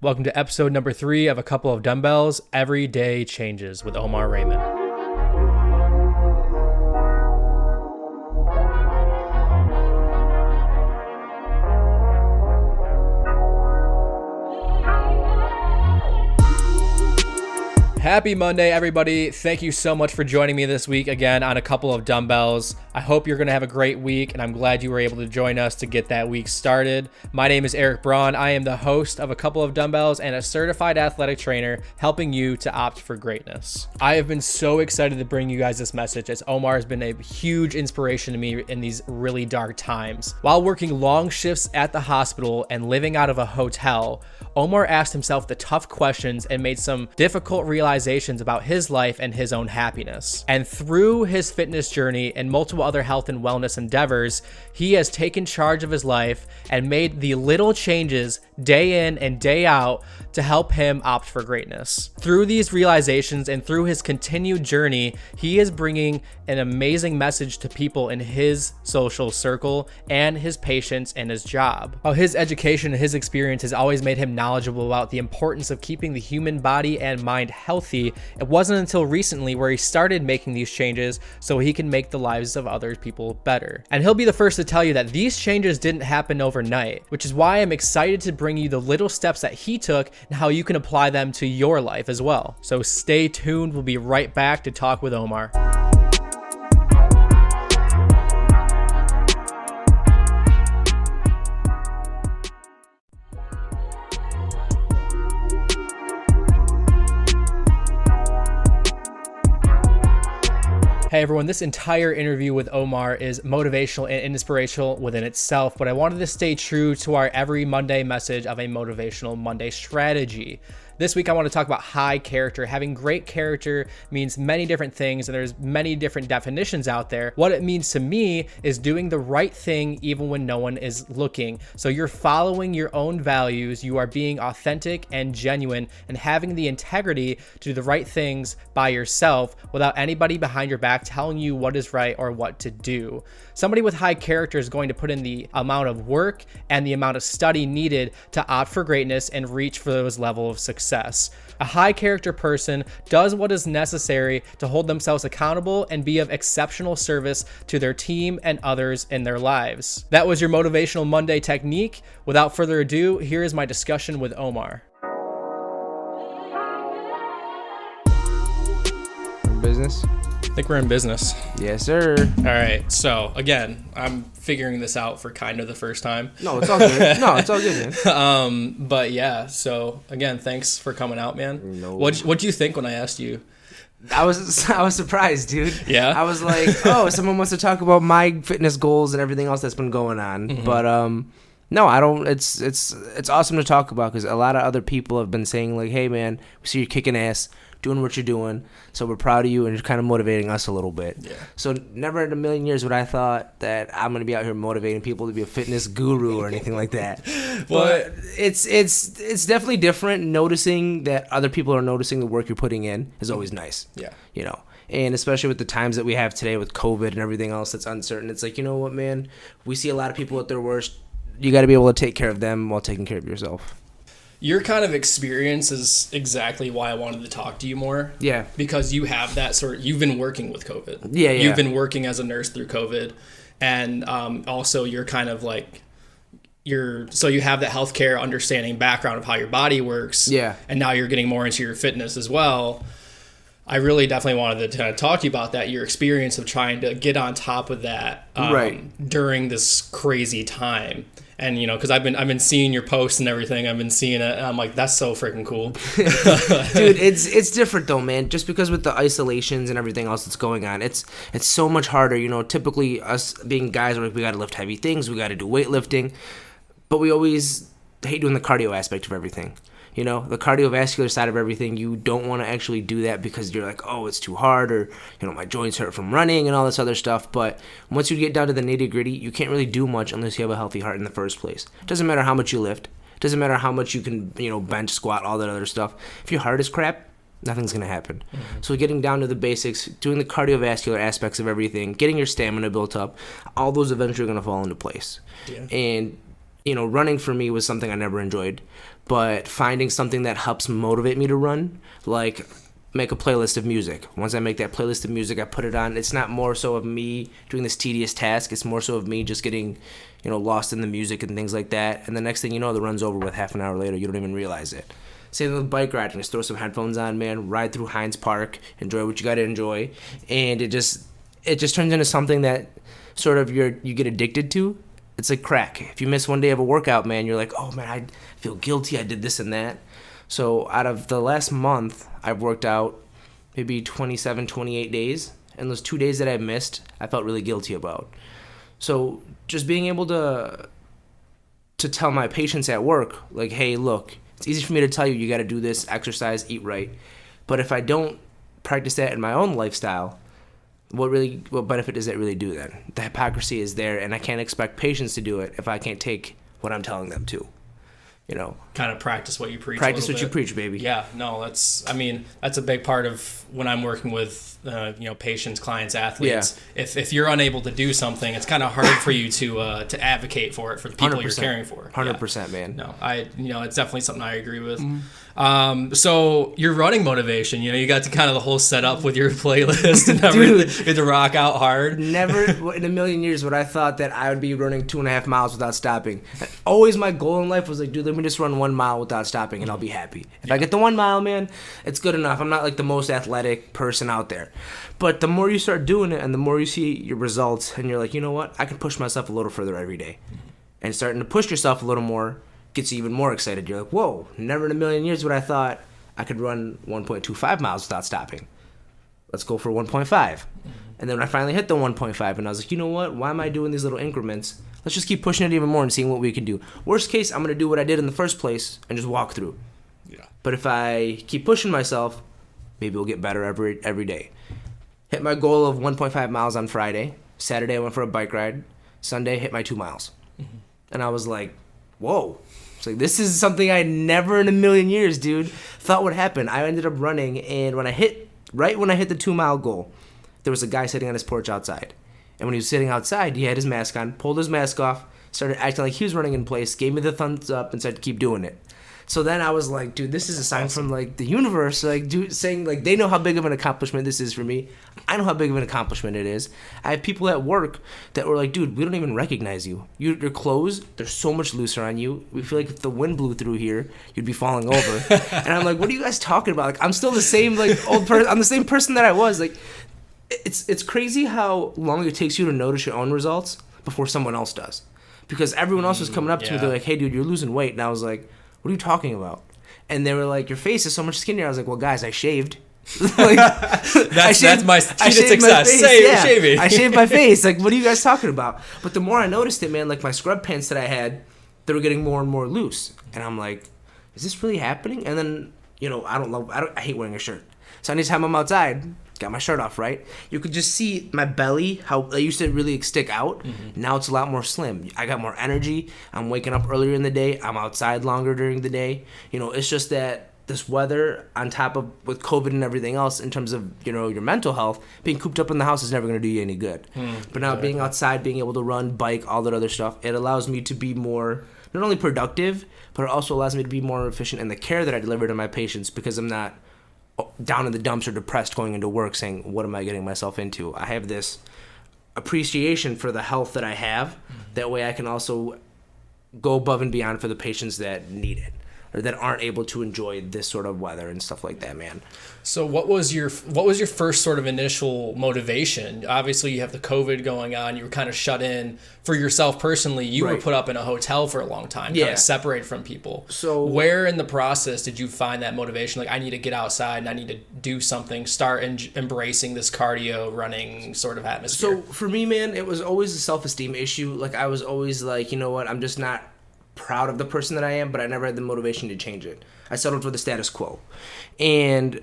Welcome to episode number 3 of A Couple of Dumbbells, Every Day Changes with Omar Rehman. Happy Monday, everybody. Thank you so much for joining me this week again on A Couple of Dumbbells. I hope you're going to have a great week, and I'm glad you were able to join us to get that week started. My name is Erik Braun. I am the host of A Couple of Dumbbells and a certified athletic trainer helping you to opt for greatness. I have been so excited to bring you guys this message as Omar has been a huge inspiration to me in these really dark times. While working long shifts at the hospital and living out of a hotel, Omar asked himself the tough questions and made some difficult realizations about his life and his own happiness. And through his fitness journey and multiple other health and wellness endeavors, he has taken charge of his life and made the little changes day in and day out to help him opt for greatness. Through these realizations and through his continued journey, he is bringing an amazing message to people in his social circle and his patients and his job. How his education and his experience has always made him knowledgeable about the importance of keeping the human body and mind healthy. It wasn't until recently where he started making these changes so he can make the lives of other people better. And he'll be the first to tell you that these changes didn't happen overnight, which is why I'm excited to bring you the little steps that he took and how you can apply them to your life as well. So stay tuned. We'll be right back to talk with Omar. Hey everyone, this entire interview with Omar is motivational and inspirational within itself, but I wanted to stay true to our every Monday message of a motivational Monday strategy. This week I want to talk about high character. Having great character means many different things, and there's many different definitions out there. What it means to me is doing the right thing even when no one is looking. So you're following your own values, you are being authentic and genuine, and having the integrity to do the right things by yourself without anybody behind your back telling you what is right or what to do. Somebody with high character is going to put in the amount of work and the amount of study needed to opt for greatness and reach for those levels of success. A high character person does what is necessary to hold themselves accountable and be of exceptional service to their team and others in their lives. That was your Motivational Monday technique. Without further ado, here is my discussion with Omar. Business? I think we're in business. Yes, sir. All right. So again, I'm figuring this out for kind of the first time. No, it's all good. It's all good, man. But yeah. So again, thanks for coming out, man. No. What'd you think when I asked you? I was surprised, dude. Yeah. I was like, oh, someone wants to talk about my fitness goals and everything else that's been going on. Mm-hmm. But no, I don't. It's awesome to talk about because a lot of other people have been saying like, hey, man, we see you kicking ass, doing what you're doing, so we're proud of you, and you're kind of motivating us a little bit. Yeah. So never in a million years would I thought that I'm going to be out here motivating people to be a fitness guru or anything like that. But it's definitely different. Noticing that other people are noticing the work you're putting in is always nice. Yeah. You know, and especially with the times that we have today with COVID and everything else that's uncertain, it's like, you know what, man, we see a lot of people at their worst. You got to be able to take care of them while taking care of yourself. Your kind of experience is exactly why I wanted to talk to you more. Yeah. Because you have that you've been working with COVID. Yeah. You've been working as a nurse through COVID. And also you're kind of like, so you have that healthcare understanding background of how your body works. Yeah. And now you're getting more into your fitness as well. I really definitely wanted to talk to you about that, your experience of trying to get on top of that during this crazy time. And, you know, because I've been seeing your posts and everything. I've been seeing it, and I'm like, that's so freaking cool. Dude, it's different, though, man. Just because with the isolations and everything else that's going on, it's so much harder. You know, typically us being guys, we got to lift heavy things. We got to do weightlifting. But we always hate doing the cardio aspect of everything. You know, the cardiovascular side of everything, you don't want to actually do that because you're like, oh, it's too hard, or, you know, my joints hurt from running and all this other stuff. But once you get down to the nitty gritty, you can't really do much unless you have a healthy heart in the first place. It doesn't matter how much you lift. It doesn't matter how much you can, you know, bench, squat, all that other stuff. If your heart is crap, nothing's going to happen. Mm-hmm. So getting down to the basics, doing the cardiovascular aspects of everything, getting your stamina built up, all those eventually are going to fall into place. Yeah. And, you know, running for me was something I never enjoyed. but finding something that helps motivate me to run, like make a playlist of music. Once I make that playlist of music, I put it on. It's not more so of me doing this tedious task. It's more so of me just getting, lost in the music and things like that. And the next thing you know, the run's over with half an hour later. You don't even realize it. Same with bike riding. Just throw some headphones on, man. Ride through Hines Park. Enjoy what you got to enjoy. And it just turns into something that sort of you get addicted to. It's like crack. If you miss one day of a workout, man, you're like, oh, man, I feel guilty. I did this and that. So out of the last month, I've worked out maybe 27, 28 days. And those 2 days that I missed, I felt really guilty about. So just being able to tell my patients at work, like, hey, look, it's easy for me to tell you, you got to do this, exercise, eat right. But if I don't practice that in my own lifestyle, what benefit does that really do then? The hypocrisy is there, and I can't expect patients to do it if I can't take what I'm telling them to. Kind of practice what you preach. Practice what you preach, baby. Yeah, no, that's a big part of when I'm working with, patients, clients, athletes. Yeah. If you're unable to do something, it's kind of hard for you to advocate for it for the people 100%. you're caring for. 100%, man. No, it's definitely something I agree with. So your running motivation, you got to kind of the whole setup with your playlist and everything. You had to rock out hard. Never in a million years would I thought that I would be running 2.5 miles without stopping. Always my goal in life was like, dude, let me just run 1 mile without stopping and I'll be happy. If I get the 1 mile, man, it's good enough. I'm not like the most athletic person out there. But the more you start doing it and the more you see your results and you're like, you know what, I can push myself a little further every day. And starting to push yourself a little more gets you even more excited. You're like, whoa, never in a million years would I thought I could run 1.25 miles without stopping. Let's go for 1.5. And then when I finally hit the 1.5 and I was like, you know what, why am I doing these little increments? Let's just keep pushing it even more and seeing what we can do. Worst case, I'm going to do what I did in the first place and just walk through. Yeah. But if I keep pushing myself, maybe we'll get better every day. Hit my goal of 1.5 miles on Friday. Saturday, I went for a bike ride. Sunday, hit my 2 miles. And I was like, whoa. It's like, this is something I never in a million years, dude, thought would happen. I ended up running, and when I hit the 2 mile goal, there was a guy sitting on his porch outside. And when he was sitting outside, he had his mask on, pulled his mask off, started acting like he was running in place, gave me the thumbs up, and said, keep doing it. So then I was like, dude, this is a sign from, like, the universe, like, dude, saying, like, they know how big of an accomplishment this is for me. I know how big of an accomplishment it is. I have people at work that were like, dude, we don't even recognize you. Your clothes, they're so much looser on you. We feel like if the wind blew through here, you'd be falling over. And I'm like, what are you guys talking about? Like, I'm still the same, like, old person. I'm the same person that I was. Like, it's crazy how long it takes you to notice your own results before someone else does. Because everyone else was coming up to me, they're like, hey, dude, you're losing weight. And I was like, what are you talking about? And they were like, your face is so much skinnier. I was like, well, guys, I shaved. Like, that's my key to success. Shaving. I shaved my face. Like, what are you guys talking about? But the more I noticed it, man, like my scrub pants that I had, they were getting more and more loose. And I'm like, is this really happening? And then, I hate wearing a shirt. So anytime I'm outside, got my shirt off, right? You could just see my belly, how it used to really stick out. Now it's a lot more slim. I got more energy. I'm waking up earlier in the day. I'm outside longer during the day. It's just that this weather on top of with COVID and everything else in terms of, your mental health, being cooped up in the house is never going to do you any good. But now being outside, being able to run, bike, all that other stuff, it allows me to be more, not only productive, but it also allows me to be more efficient in the care that I deliver to my patients because I'm not down in the dumps or depressed going into work saying, what am I getting myself into? I have this appreciation for the health that I have. That way I can also go above and beyond for the patients that need it or that aren't able to enjoy this sort of weather and stuff like that, man. So what was your first sort of initial motivation? Obviously you have the COVID going on. You were kind of shut in for yourself personally. You were put up in a hotel for a long time, kind of separated from people. So where in the process did you find that motivation? Like, I need to get outside and I need to do something, start embracing this cardio running sort of atmosphere. So for me, man, it was always a self-esteem issue. Like, I was always like, you know what, I'm just not proud of the person that I am, but I never had the motivation to change it. I settled for the status quo. And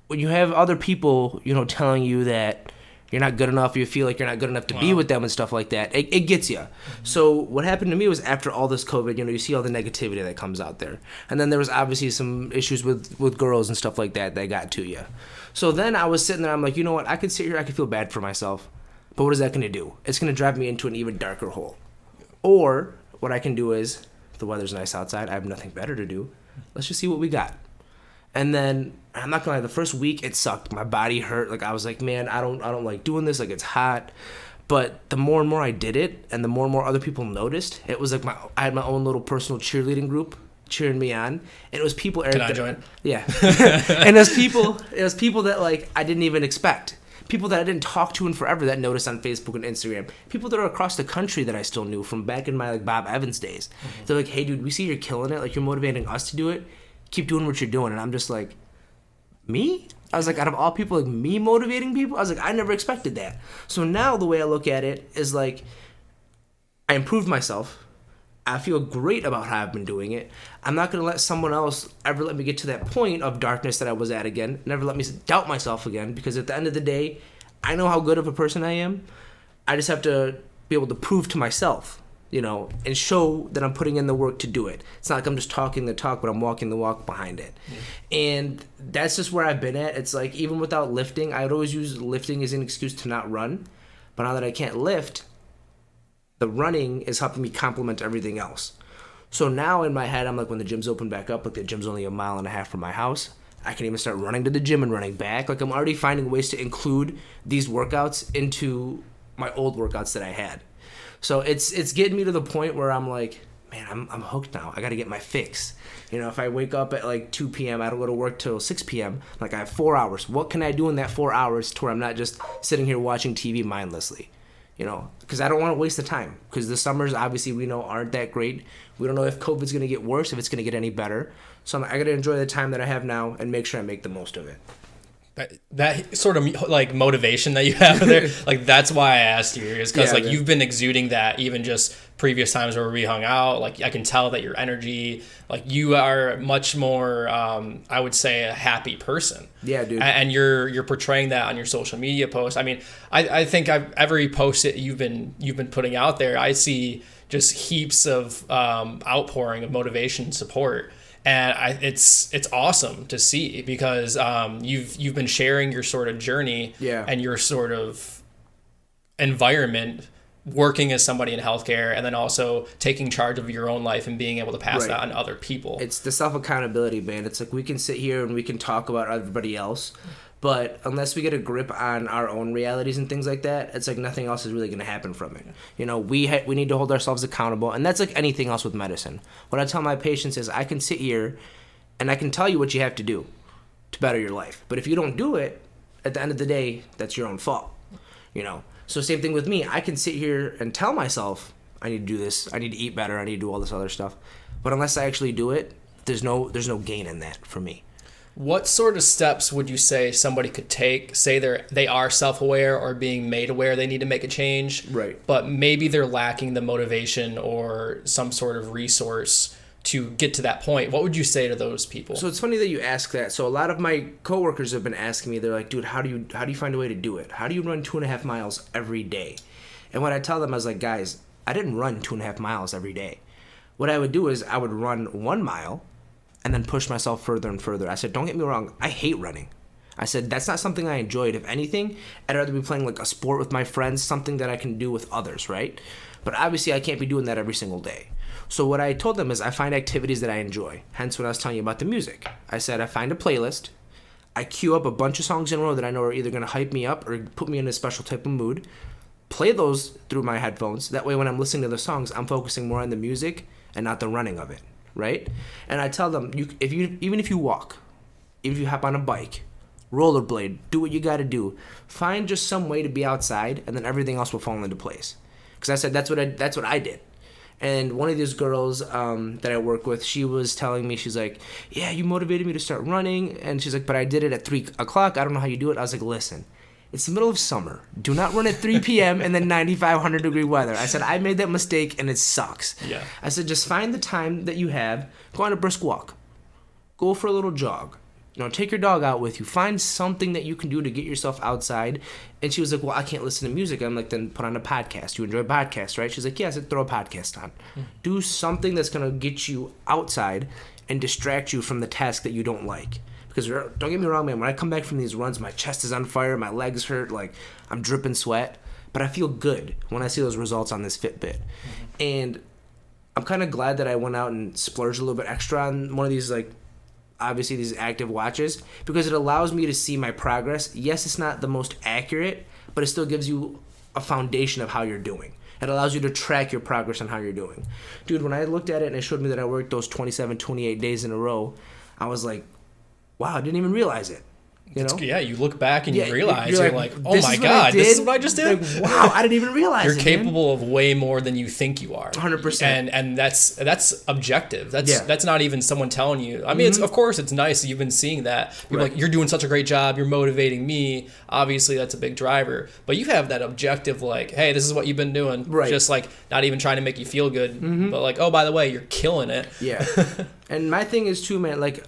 when you have other people, telling you that you're not good enough, you feel like you're not good enough to be with them and stuff like that, it gets you. So what happened to me was after all this COVID, you see all the negativity that comes out there. And then there was obviously some issues with girls and stuff like that got to you. So then I was sitting there, I'm like, you know what, I could sit here, I could feel bad for myself, but what is that going to do? It's going to drive me into an even darker hole. Or what I can do is, if the weather's nice outside, I have nothing better to do. Let's just see what we got. And then, I'm not gonna lie, the first week it sucked. My body hurt. Like, I was like, man, I don't like doing this. Like, it's hot. But the more and more I did it, and the more other people noticed, it was like I had my own little personal cheerleading group cheering me on, and it was people. Can I join? Yeah, and it was people that like I didn't even expect. People that I didn't talk to in forever that noticed on Facebook and Instagram. People that are across the country that I still knew from back in my like Bob Evans days. Mm-hmm. They're like, hey, dude, we see you're killing it. Like, you're motivating us to do it. Keep doing what you're doing. And I'm just like, me? I was like, out of all people, like, me motivating people? I was like, I never expected that. So now the way I look at it is like, I improved myself. I feel great about how I've been doing it. I'm not going to let someone else ever let me get to that point of darkness that I was at again. Never let me doubt myself again, because at the end of the day, I know how good of a person I am. I just have to be able to prove to myself, you know, and show that I'm putting in the work to do it. It's not like I'm just talking the talk, but I'm walking the walk behind it. Yeah. And that's just where I've been at. It's like, even without lifting, I'd always use lifting as an excuse to not run. But now that I can't lift, the running is helping me complement everything else. So now in my head, I'm like, when the gym's open back up, like the gym's only 1.5 miles from my house, I can even start running to the gym and running back. Like, I'm already finding ways to include these workouts into my old workouts that I had. So it's getting me to the point where I'm like, man, I'm hooked now. I got to get my fix. You know, if I wake up at like 2 p.m., I don't go to work till 6 p.m. Like, I have 4 hours. What can I do in that 4 hours to where I'm not just sitting here watching TV mindlessly? You know, because I don't want to waste the time. Because the summers, obviously, we know aren't that great. We don't know if COVID's going to get worse, if it's going to get any better. So I got to enjoy the time that I have now and make sure I make the most of it. That sort of like motivation that you have there, like, that's why I asked you, is because like, you've been exuding that even just previous times where we hung out. Like, I can tell that your energy, like, you are much more, I would say, a happy person. Yeah, dude. And you're portraying that on your social media posts. I mean, I think every post that you've been putting out there, I see just heaps of outpouring of motivation and support. And it's awesome to see, because you've been sharing your sort of journey and your sort of environment, working as somebody in healthcare, and then also taking charge of your own life and being able to pass that on other people. It's the self-accountability, man. It's like, we can sit here and we can talk about everybody else, but unless we get a grip on our own realities and things like that, it's like nothing else is really going to happen from it. You know, we need to hold ourselves accountable, and that's like anything else with medicine. What I tell my patients is, I can sit here and I can tell you what you have to do to better your life, but if you don't do it, at the end of the day, that's your own fault. You know, so same thing with me. I can sit here and tell myself, I need to do this, I need to eat better, I need to do all this other stuff, but unless I actually do it, there's no gain in that for me. What sort of steps would you say somebody could take? Say they are self-aware or being made aware they need to make a change, right? But maybe they're lacking the motivation or some sort of resource to get to that point. What would you say to those people? So it's funny that you ask that. So a lot of my coworkers have been asking me, they're like, dude, how do you find a way to do it? How do you run 2.5 miles every day? And what I tell them, I was like, guys, I didn't run 2.5 miles every day. What I would do is I would run 1 mile and then push myself further and further. I said, don't get me wrong, I hate running. I said, that's not something I enjoyed. If anything, I'd rather be playing like a sport with my friends, something that I can do with others, right? But obviously I can't be doing that every single day. So what I told them is, I find activities that I enjoy. Hence what I was telling you about the music. I said, I find a playlist, I queue up a bunch of songs in a row that I know are either going to hype me up or put me in a special type of mood, play those through my headphones. That way when I'm listening to the songs, I'm focusing more on the music and not the running of it. Right? And I tell them, even if you walk, even if you hop on a bike, rollerblade, do what you got to do. Find just some way to be outside, and then everything else will fall into place. Because I said that's what I did. And one of these girls that I work with, she was telling me, she's like, yeah, you motivated me to start running. And she's like, but I did it at 3 o'clock. I don't know how you do it. I was like, listen, it's the middle of summer. Do not run at 3 p.m. in the 95, degree weather. I said, I made that mistake and it sucks. Yeah. I said, just find the time that you have, go on a brisk walk, go for a little jog, you know, take your dog out with you, find something that you can do to get yourself outside. And she was like, well, I can't listen to music. I'm like, then put on a podcast. You enjoy podcasts, right? She's like, yeah. I said, throw a podcast on. Do something that's going to get you outside and distract you from the task that you don't like. Because don't get me wrong, man, when I come back from these runs, my chest is on fire, my legs hurt, like I'm dripping sweat, but I feel good when I see those results on this Fitbit. And I'm kind of glad that I went out and splurged a little bit extra on one of these, like, obviously these active watches, because it allows me to see my progress. Yes, it's not the most accurate, but it still gives you a foundation of how you're doing. It allows you to track your progress on how you're doing. Dude, when I looked at it and it showed me that I worked those 27, 28 days in a row, I was like, wow, I didn't even realize it. You know? Yeah, you look back and you realize, you're like, oh my God, this is what I just did? Like, wow, I didn't even realize You're capable of way more than you think you are. 100%. And that's objective. That's not even someone telling you. I mean, it's of course, it's nice that you've been seeing that. You're like, you're doing such a great job. You're motivating me. Obviously, that's a big driver. But you have that objective, like, hey, this is what you've been doing. Right. Just like not even trying to make you feel good. But like, oh, by the way, you're killing it. Yeah. And my thing is, too, man, like,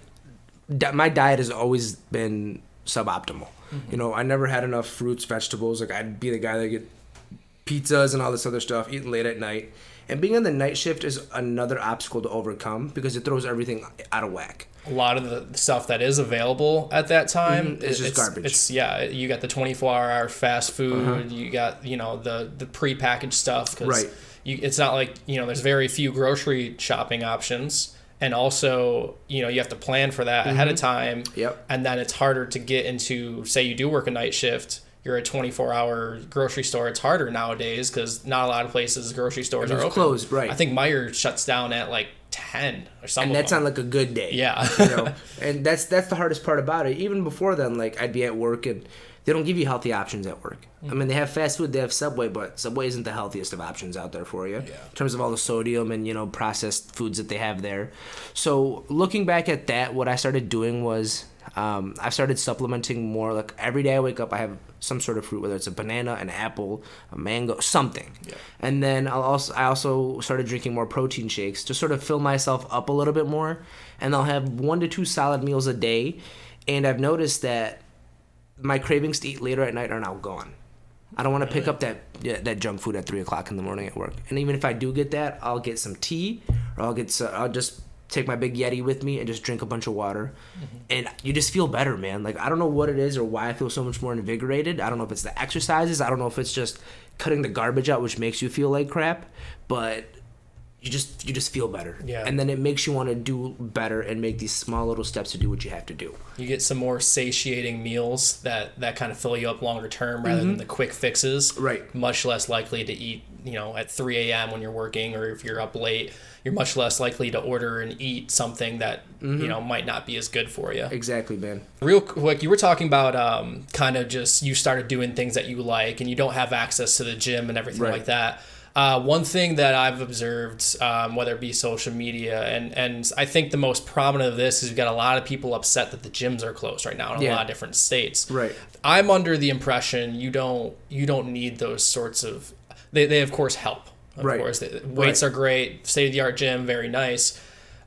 my diet has always been suboptimal. You know, I never had enough fruits, vegetables. Like, I'd be the guy that get pizzas and all this other stuff, eating late at night. And being on the night shift is another obstacle to overcome because it throws everything out of whack. A lot of the stuff that is available at that time is just garbage. You got the 24-hour fast food. You got, you know, the prepackaged stuff. Right. It's not like, you know, there's very few grocery shopping options. And also, you know, you have to plan for that ahead of time. Yep. And then it's harder to get into, say you do work a night shift, you're a 24-hour grocery store. It's harder nowadays because not a lot of places, grocery stores are open. Closed, right. I think Meijer shuts down at like 10 or something. And that's on like a good day. Yeah. You know? And that's the hardest part about it. Even before then, like, I'd be at work and they don't give you healthy options at work. I mean, they have fast food, they have Subway, but Subway isn't the healthiest of options out there for you in terms of all the sodium and, you know, processed foods that they have there. So looking back at that, what I started doing was I started supplementing more. Like, every day I wake up, I have some sort of fruit, whether it's a banana, an apple, a mango, something. Yeah. And then I also started drinking more protein shakes to sort of fill myself up a little bit more. And I'll have 1 to 2 solid meals a day. And I've noticed that my cravings to eat later at night are now gone. I don't want to pick up that junk food at 3 o'clock in the morning at work. And even if I do get that, I'll get some tea, or I'll just take my big Yeti with me and just drink a bunch of water. And you just feel better, man. Like, I don't know what it is or why I feel so much more invigorated. I don't know if it's the exercises. I don't know if it's just cutting the garbage out, which makes you feel like crap. But you just feel better. Yeah. And then it makes you want to do better and make these small little steps to do what you have to do. You get some more satiating meals that kind of fill you up longer term rather than the quick fixes. Right. Much less likely to eat, you know, at 3 a.m. when you're working, or if you're up late, you're much less likely to order and eat something that, you know, might not be as good for you. Exactly, man. Real quick, you were talking about kind of just you started doing things that you like and you don't have access to the gym and everything like that. One thing that I've observed, whether it be social media, and I think the most prominent of this is you've got a lot of people upset that the gyms are closed right now in a lot of different states. Right. I'm under the impression you don't need those sorts of. They of course help. Of course, weights are great. State of the art gym, very nice.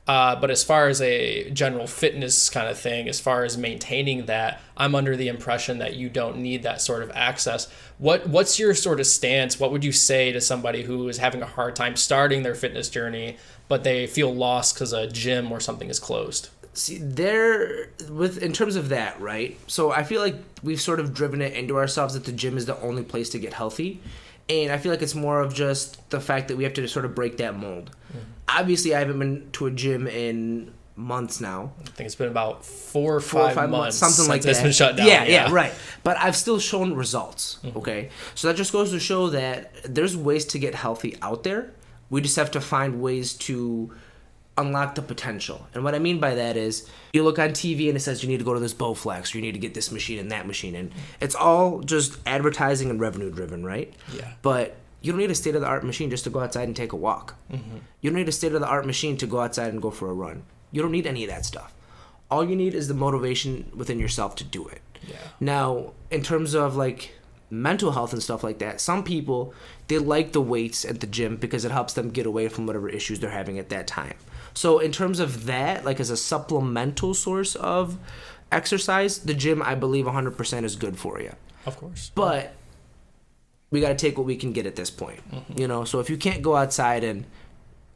But as far as a general fitness kind of thing, as far as maintaining that, I'm under the impression that you don't need that sort of access. What's your sort of stance? What would you say to somebody who is having a hard time starting their fitness journey, but they feel lost because a gym or something is closed? See, in terms of that, right? So I feel like we've sort of driven it into ourselves that the gym is the only place to get healthy. And I feel like it's more of just the fact that we have to sort of break that mold. Obviously, I haven't been to a gym in months now. I think it's been about 4 or 5 months. Something like that. It's been shut down. Yeah, right. But I've still shown results, okay? So that just goes to show that there's ways to get healthy out there. We just have to find ways to unlock the potential. And what I mean by that is you look on TV and it says you need to go to this Bowflex, or you need to get this machine and that machine. And it's all just advertising and revenue driven, right? Yeah. But you don't need a state-of-the-art machine just to go outside and take a walk. You don't need a state-of-the-art machine to go outside and go for a run. You don't need any of that stuff. All you need is the motivation within yourself to do it. Yeah. Now, in terms of like mental health and stuff like that, some people, they like the weights at the gym because it helps them get away from whatever issues they're having at that time. So in terms of that, like as a supplemental source of exercise, the gym, I believe 100% is good for you. Of course. But we got to take what we can get at this point, you know? So if you can't go outside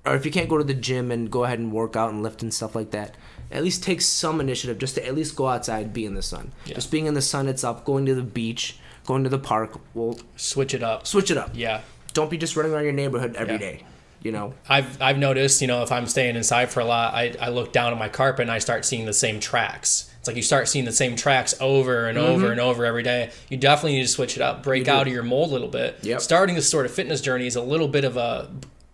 or if you can't go to the gym and go ahead and work out and lift and stuff like that, at least take some initiative just to at least go outside and be in the sun. Yeah. Just being in the sun itself, going to the beach, going to the park, will switch it up. Switch it up. Yeah. Don't be just running around your neighborhood every day. you know. I've noticed, if I'm staying inside for a lot, I look down at my carpet and I start seeing the same tracks. It's like you start seeing the same tracks over and over and over every day. You definitely need to switch it up, break out of your mold a little bit. Yep. Starting this sort of fitness journey is a little bit of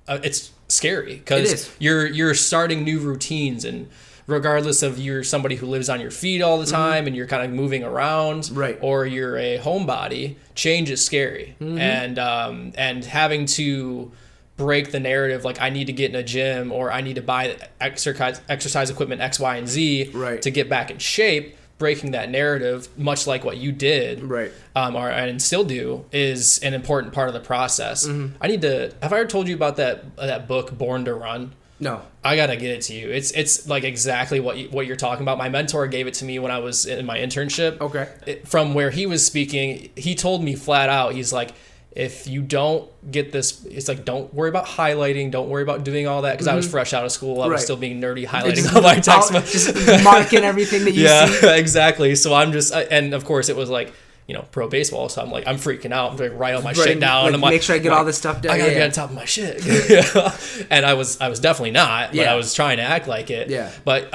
it's scary because you're starting new routines, and regardless of you're somebody who lives on your feet all the time and you're kind of moving around, right, or you're a homebody, change is scary. And having to break the narrative, like I need to get in a gym or I need to buy exercise equipment X, Y, and Z to get back in shape. Breaking that narrative, much like what you did, and still do, is an important part of the process. Have I ever told you about that book, Born to Run? No. I gotta get it to you. It's like exactly what you're talking about. My mentor gave it to me when I was in my internship. Okay. From where he was speaking, he told me flat out, he's like, if you don't get this, it's like, don't worry about highlighting, don't worry about doing all that, because I was fresh out of school. I was still being nerdy, highlighting all my text messages. Just marking everything that you see. Yeah, exactly. So I'm just, and of course it was like, pro baseball. So I'm freaking out. I'm like, write all my shit down. Like, make sure I get all this stuff done. I gotta get on top of my shit. And I was definitely not, but I was trying to act like it. Yeah. But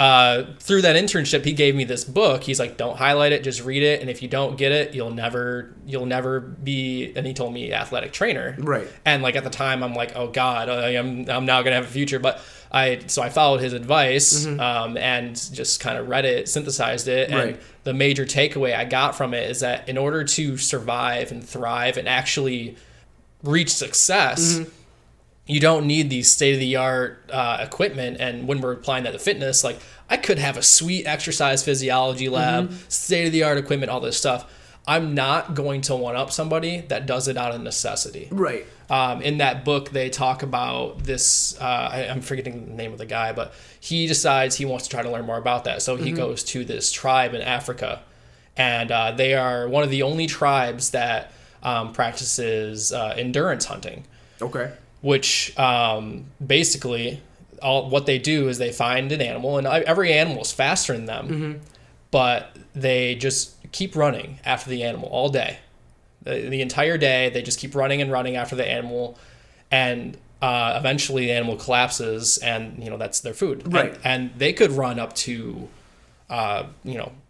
through that internship, he gave me this book. He's like, don't highlight it, just read it. And if you don't get it, you'll never be, and he told me, athletic trainer. Right. And like at the time, I'm like, oh God, I'm now gonna have a future. But I followed his advice and just kind of read it, synthesized it, and the major takeaway I got from it is that in order to survive and thrive and actually reach success, you don't need these state-of-the-art equipment. And when we're applying that to fitness, like I could have a sweet exercise physiology lab, state-of-the-art equipment, all this stuff. I'm not going to one-up somebody that does it out of necessity. Right. In that book, they talk about this, I'm forgetting the name of the guy, but he decides he wants to try to learn more about that. So he goes to this tribe in Africa, and they are one of the only tribes that practices endurance hunting. Okay. Which basically, what they do is they find an animal, and every animal is faster than them, but they just keep running after the animal all day. The entire day, they just keep running and running after the animal, and eventually the animal collapses, and that's their food. Right. And they could run up to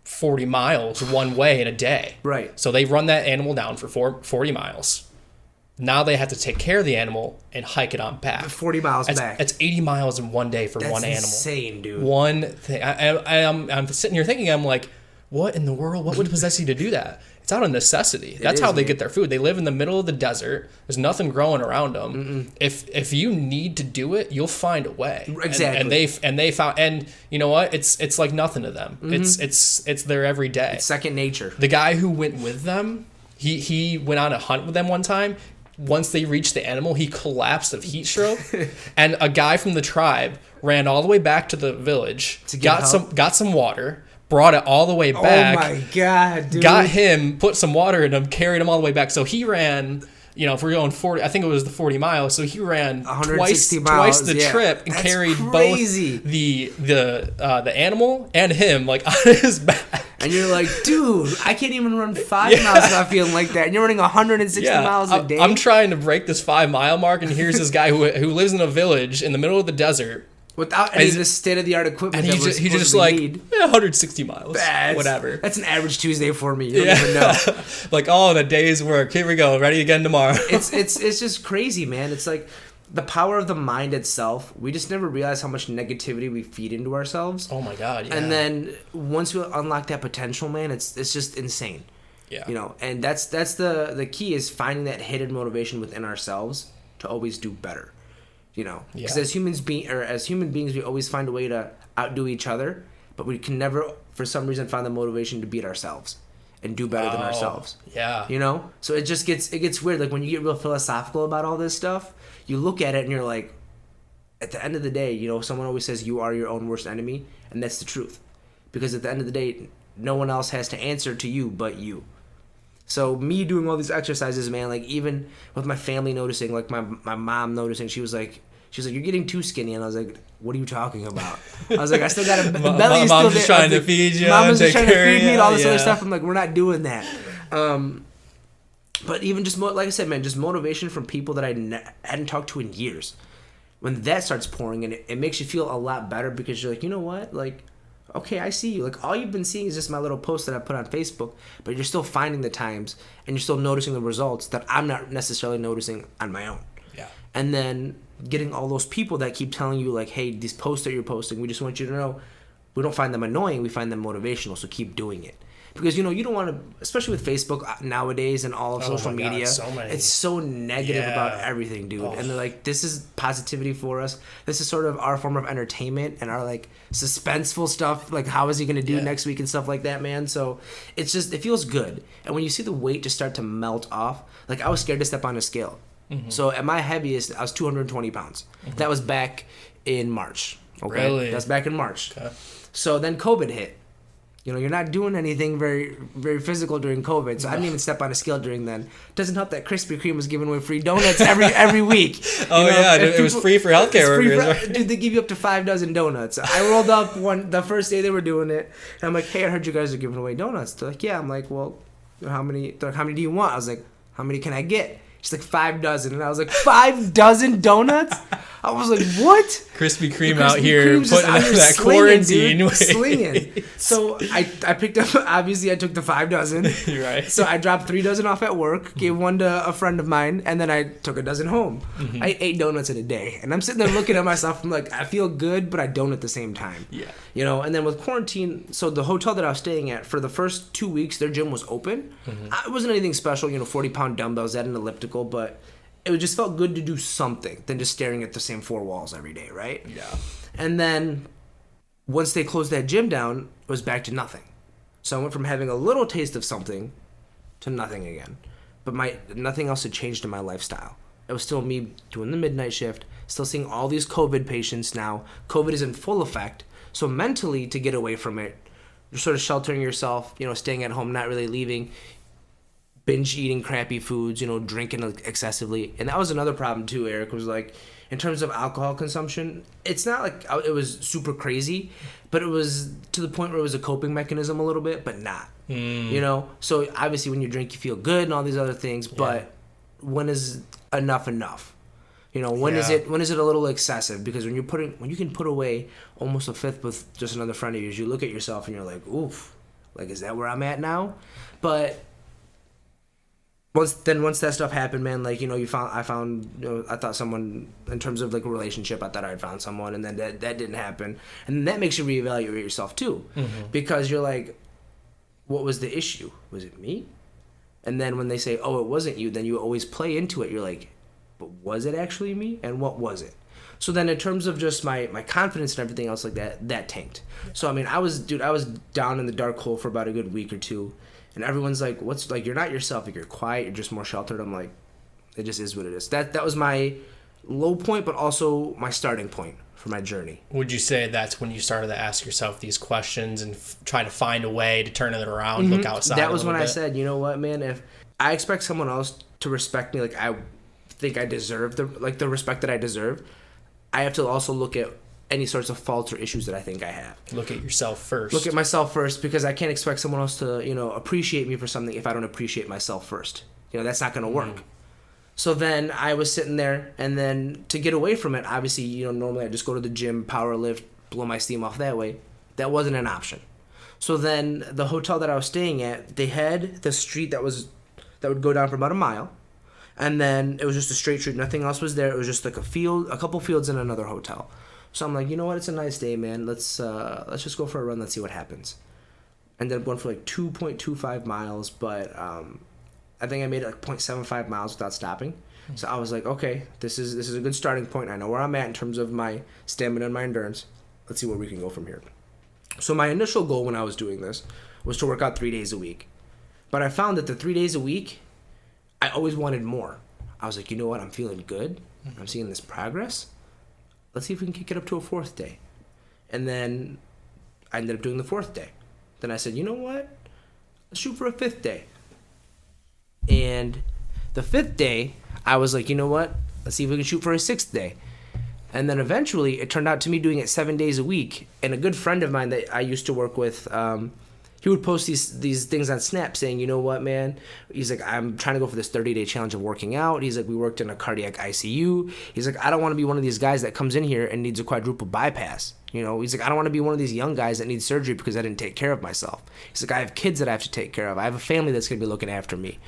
40 miles one way in a day. Right. So they run that animal down for 40 miles. Now they have to take care of the animal and hike it on back. 40 miles back. It's 80 miles in one day for one animal. That's insane, dude. One thing. I'm sitting here thinking, I'm like, what in the world? What would possess you to do that? It's out of necessity. That's how they get their food. They live in the middle of the desert. There's nothing growing around them. If you need to do it, you'll find a way. Exactly. And they found, and you know what? It's like nothing to them. It's their every day. It's second nature. The guy who went with them, he went on a hunt with them one time. Once they reached the animal, he collapsed of heat stroke, and a guy from the tribe ran all the way back to the village, got some water, brought it all the way back. Oh my God, dude. Got him, put some water in him, carried him all the way back. So he ran, if we're going 40, I think it was the 40 miles. So he ran twice the trip and carried crazy. Both the animal and him like on his back. And you're like, dude, I can't even run 5 miles without feeling like that. And you're running 160 miles a day. I'm trying to break this 5 mile mark, and here's this guy who lives in a village in the middle of the desert. Without any of the state-of-the-art equipment and he just like, 160 miles, whatever. That's an average Tuesday for me. You don't even know. Like, the day's work. Here we go. Ready again tomorrow. It's just crazy, man. It's like the power of the mind itself. We just never realize how much negativity we feed into ourselves. Oh my God, yeah. And then once we unlock that potential, man, it's just insane. Yeah. And that's the key is finding that hidden motivation within ourselves to always do better. Because as human beings, we always find a way to outdo each other, but we can never, for some reason, find the motivation to beat ourselves and do better than ourselves. Yeah. So it gets weird. Like when you get real philosophical about all this stuff, you look at it and you're like, at the end of the day, someone always says you are your own worst enemy, and that's the truth. Because at the end of the day, no one else has to answer to you but you. So me doing all these exercises, man, like even with my family noticing, like my mom noticing, she was like, you're getting too skinny. And I was like, what are you talking about? I was like, I still got a belly. Mom's just trying to feed you. Mom's just trying to feed me and all this other stuff. I'm like, we're not doing that. But even just, like I said, man, just motivation from people that I hadn't talked to in years. when that starts pouring in, it makes you feel a lot better because you're like, you know what? Like, okay, I see you. Like, all you've been seeing is just my little post that I put on Facebook, but you're still finding the times and you're still noticing the results that I'm not necessarily noticing on my own. Yeah. And then getting all those people that keep telling you, like, hey, these posts that you're posting, we just want you to know, we don't find them annoying, we find them motivational, so keep doing it. Because, you know, you don't want to, especially with Facebook nowadays and all of social media, it's so negative about everything, dude. And they're like, this is positivity for us. This is sort of our form of entertainment and our, like, suspenseful stuff. Like, how is he going to do next week and stuff like that, man? So it's just, it feels good. And when you see the weight just start to melt off, like, I was scared to step on a scale. Mm-hmm. So at my heaviest, I was 220 pounds. Mm-hmm. That was back in March. Okay? Really? That's back in March. Okay. So then COVID hit. You know, you're not doing anything very, very physical during COVID, so I didn't even step on a scale during then. Doesn't help that Krispy Kreme was giving away free donuts every week. Oh, you know, it was free for healthcare workers. Dude, they give you up to 5 dozen donuts. I rolled up the first day they were doing it, and I'm like, hey, I heard you guys are giving away donuts. They're like, yeah. I'm like, well, how many? They're like, how many do you want? I was like, how many can I get? She's like, 5 dozen. And I was like, 5 dozen donuts? I was like, what? Krispy Kreme out here putting out that quarantine. Slinging. So I picked up, obviously I took the 5 dozen. Right. So I dropped 3 dozen off at work, gave 1 to a friend of mine, and then I took a dozen home. Mm-hmm. I ate 8 donuts in a day. And I'm sitting there looking at myself, I'm like, I feel good, but I don't at the same time. Yeah. You know, and then with quarantine, so the hotel that I was staying at, for the first 2 weeks, their gym was open. Mm-hmm. It wasn't anything special, 40-pound dumbbells, that an elliptical, but it just felt good to do something than just staring at the same 4 walls every day, right? Yeah. And then once they closed that gym down, it was back to nothing. So I went from having a little taste of something to nothing again. But nothing else had changed in my lifestyle. It was still me doing the midnight shift, still seeing all these COVID patients now. COVID is in full effect. So mentally, to get away from it, you're sort of sheltering yourself, staying at home, not really leaving, binge eating crappy foods, drinking excessively. And that was another problem too, Eric, was like, in terms of alcohol consumption, it's not like it was super crazy, but it was to the point where it was a coping mechanism a little bit, but not. So obviously when you drink, you feel good and all these other things, but when is enough? When is it a little excessive? Because when you can put away almost a fifth with just another friend of yours, you look at yourself and you're like, oof, like, is that where I'm at now? But once that stuff happened, man, like, I thought someone, in terms of like a relationship, I thought I'd found someone, and then that didn't happen. And that makes you reevaluate yourself too. Mm-hmm. Because you're like, what was the issue? Was it me? And then when they say, oh, it wasn't you, then you always play into it. You're like, but was it actually me? And what was it? So then in terms of just my confidence and everything else like that tanked. So, I mean, I was down in the dark hole for about a good week or two. And everyone's like, you're not yourself. Like, you're quiet. You're just more sheltered. I'm like, it just is what it is. That was my low point, but also my starting point for my journey. Would you say that's when you started to ask yourself these questions and try to find a way to turn it around, look outside? That was when I said, you know what, man, if I expect someone else to respect me like I think I deserve the respect that I deserve, I have to also look at any sorts of faults or issues that I think I have. Look at yourself first. Look at myself first, because I can't expect someone else to, appreciate me for something if I don't appreciate myself first. That's not going to work. So then I was sitting there, and then to get away from it, obviously, normally I just go to the gym, power lift, blow my steam off that way. That wasn't an option. So then the hotel that I was staying at, they had the street that would go down for about a mile. And then it was just a straight street. Nothing else was there. It was just like a couple fields and another hotel. So I'm like, you know what? It's a nice day, man. Let's just go for a run. Let's see what happens. Ended up going for like 2.25 miles, but I think I made it like 0.75 miles without stopping. So I was like, okay, this is a good starting point. I know where I'm at in terms of my stamina and my endurance. Let's see where we can go from here. So my initial goal when I was doing this was to work out 3 days a week. But I found that the 3 days a week, I always wanted more. I was like, you know what? I'm feeling good. I'm seeing this progress. Let's see if we can kick it up to a 4th day. And then I ended up doing the 4th day. Then I said, you know what? Let's shoot for a 5th day. And the 5th day, I was like, you know what? Let's see if we can shoot for a 6th day. And then eventually, it turned out to me doing it 7 days a week. And a good friend of mine that I used to work with, he would post these things on Snap saying, you know what, man? He's like, I'm trying to go for this 30-day challenge of working out. He's like, we worked in a cardiac ICU. He's like, I don't want to be one of these guys that comes in here and needs a quadruple bypass. You know, he's like, I don't want to be one of these young guys that needs surgery because I didn't take care of myself. He's like, I have kids that I have to take care of. I have a family that's going to be looking after me.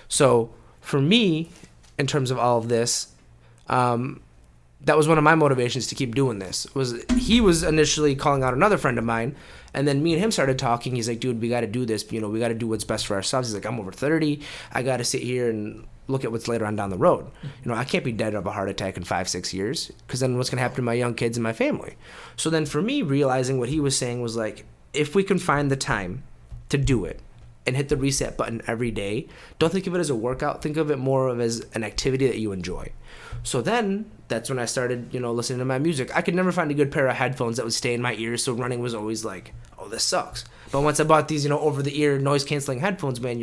So for me, in terms of all of this, that was one of my motivations to keep doing this. He was initially calling out another friend of mine, and then me and him started talking. He's like, dude, we got to do this. You know, we got to do what's best for ourselves. He's like, I'm over 30. I got to sit here and look at what's later on down the road. You know, I can't be dead of a heart attack in 5-6 years, because then what's going to happen to my young kids and my family? So then for me, realizing what he was saying was like, if we can find the time to do it and hit the reset button every day, don't think of it as a workout. Think of it more of as an activity that you enjoy. So then that's when I started, you know, listening to my music. I could never find a good pair of headphones that would stay in my ears, so running was always like, oh, this sucks. But once I bought these, you know, over-the-ear noise-canceling headphones, man,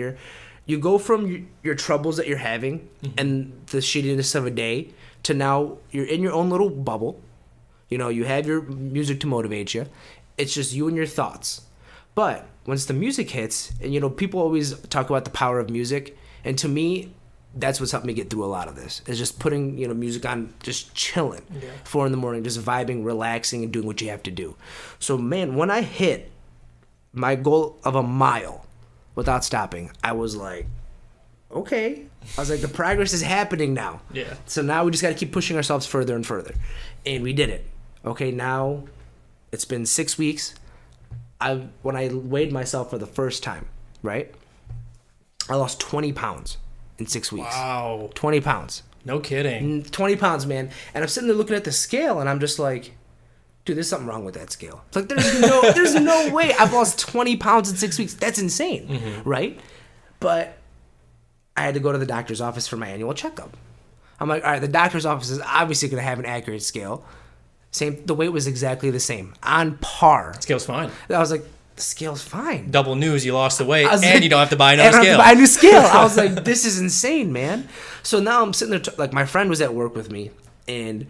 you go from your troubles that you're having and the shittiness of a day to now you're in your own little bubble. You know, you have your music to motivate you. It's just you and your thoughts. But once the music hits, and, you know, people always talk about the power of music, and to me, that's what's helped me get through a lot of this, is just putting, you know, music on, just chilling, 4 a.m, just vibing, relaxing, and doing what you have to do. So, man, when I hit my goal of a mile without stopping, I was like, okay. I was like, the progress is happening now. Yeah. So now we just got to keep pushing ourselves further and further. And we did it. Okay, now it's been 6 weeks. When I weighed myself for the first time, right, I lost 20 pounds in 6 weeks. Wow. 20 pounds. No kidding. 20 pounds, man. And I'm sitting there looking at the scale, and I'm just like, dude, there's something wrong with that scale. It's like, there's no way I've lost 20 pounds in 6 weeks. That's insane, right? But I had to go to the doctor's office for my annual checkup. I'm like, all right, the doctor's office is obviously going to have an accurate scale. The weight was exactly the same, on par. Scale's fine. I was like, the scale's fine. Double news, you lost the weight, and like, you don't have to buy another scale. I don't have to buy a new scale. I was like, this is insane, man. So now I'm sitting there, like, my friend was at work with me, and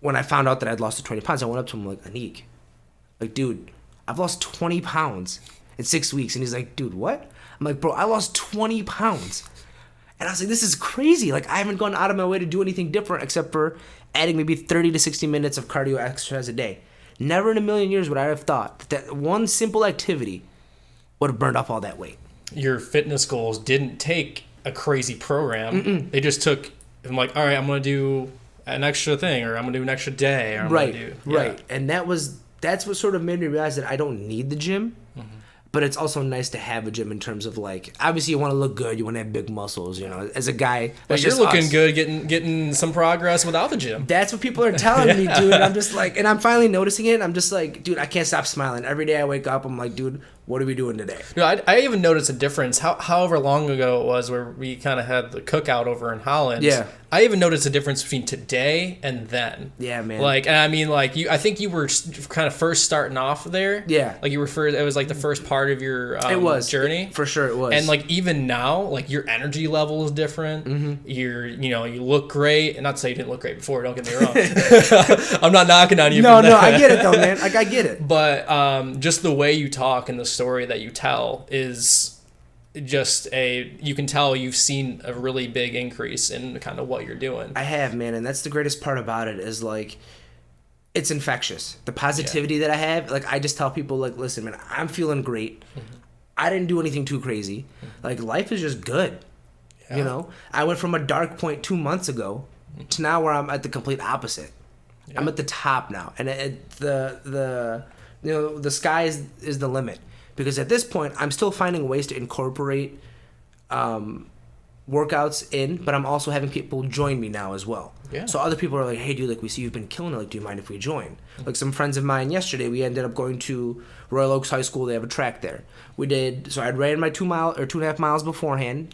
when I found out that I'd lost the 20 pounds, I went up to him like, Anik, like, dude, I've lost 20 pounds in 6 weeks. And he's like, dude, what? I'm like, bro, I lost 20 pounds. And I was like, this is crazy. Like, I haven't gone out of my way to do anything different except for adding maybe 30 to 60 minutes of cardio exercise a day. Never in a million years would I have thought that one simple activity would have burned off all that weight. Your fitness goals didn't take a crazy program. They just took, I'm like, all right, I'm going to do an extra thing, or I'm going to do an extra day. Or I'm right, gonna do, right. And that's what sort of made me realize that I don't need the gym. But it's also nice to have a gym in terms of, like, obviously you want to look good, you want to have big muscles, you know, as a guy. But you're looking good, getting some progress without the gym. That's what people are telling me, dude. I'm just like, and I'm finally noticing it. I'm just like, dude, I can't stop smiling. Every day I wake up, I'm like, dude, what are we doing today? You know, I even noticed a difference. However long ago it was where we kind of had the cookout over in Holland. Yeah. I even noticed a difference between today and then. Yeah, man. Like, and I mean, like, I think you were kind of first starting off there. Yeah. Like, it was like the first part of your journey. For sure it was. And, like, even now, like, your energy level is different. You look great. And not to say you didn't look great before, don't get me wrong. I'm not knocking on you. No, I get it though, man. Like, I get it. But just the way you talk and the story that you tell is just you can tell you've seen a really big increase in kind of what you're doing. I have, man, and that's the greatest part about it is, like, it's infectious. The positivity that I have, like, I just tell people, like, listen, man, I'm feeling great. I didn't do anything too crazy. Like, life is just good. Yeah. You know, I went from a dark point 2 months ago to now where I'm at the complete opposite. Yeah. I'm at the top now, and the sky is the limit. Because at this point, I'm still finding ways to incorporate workouts in, but I'm also having people join me now as well. Yeah. So other people are like, hey, dude, like, we see you've been killing it. Like, do you mind if we join? Like, some friends of mine yesterday, we ended up going to Royal Oaks High School. They have a track there. So I ran my 2.5 miles beforehand.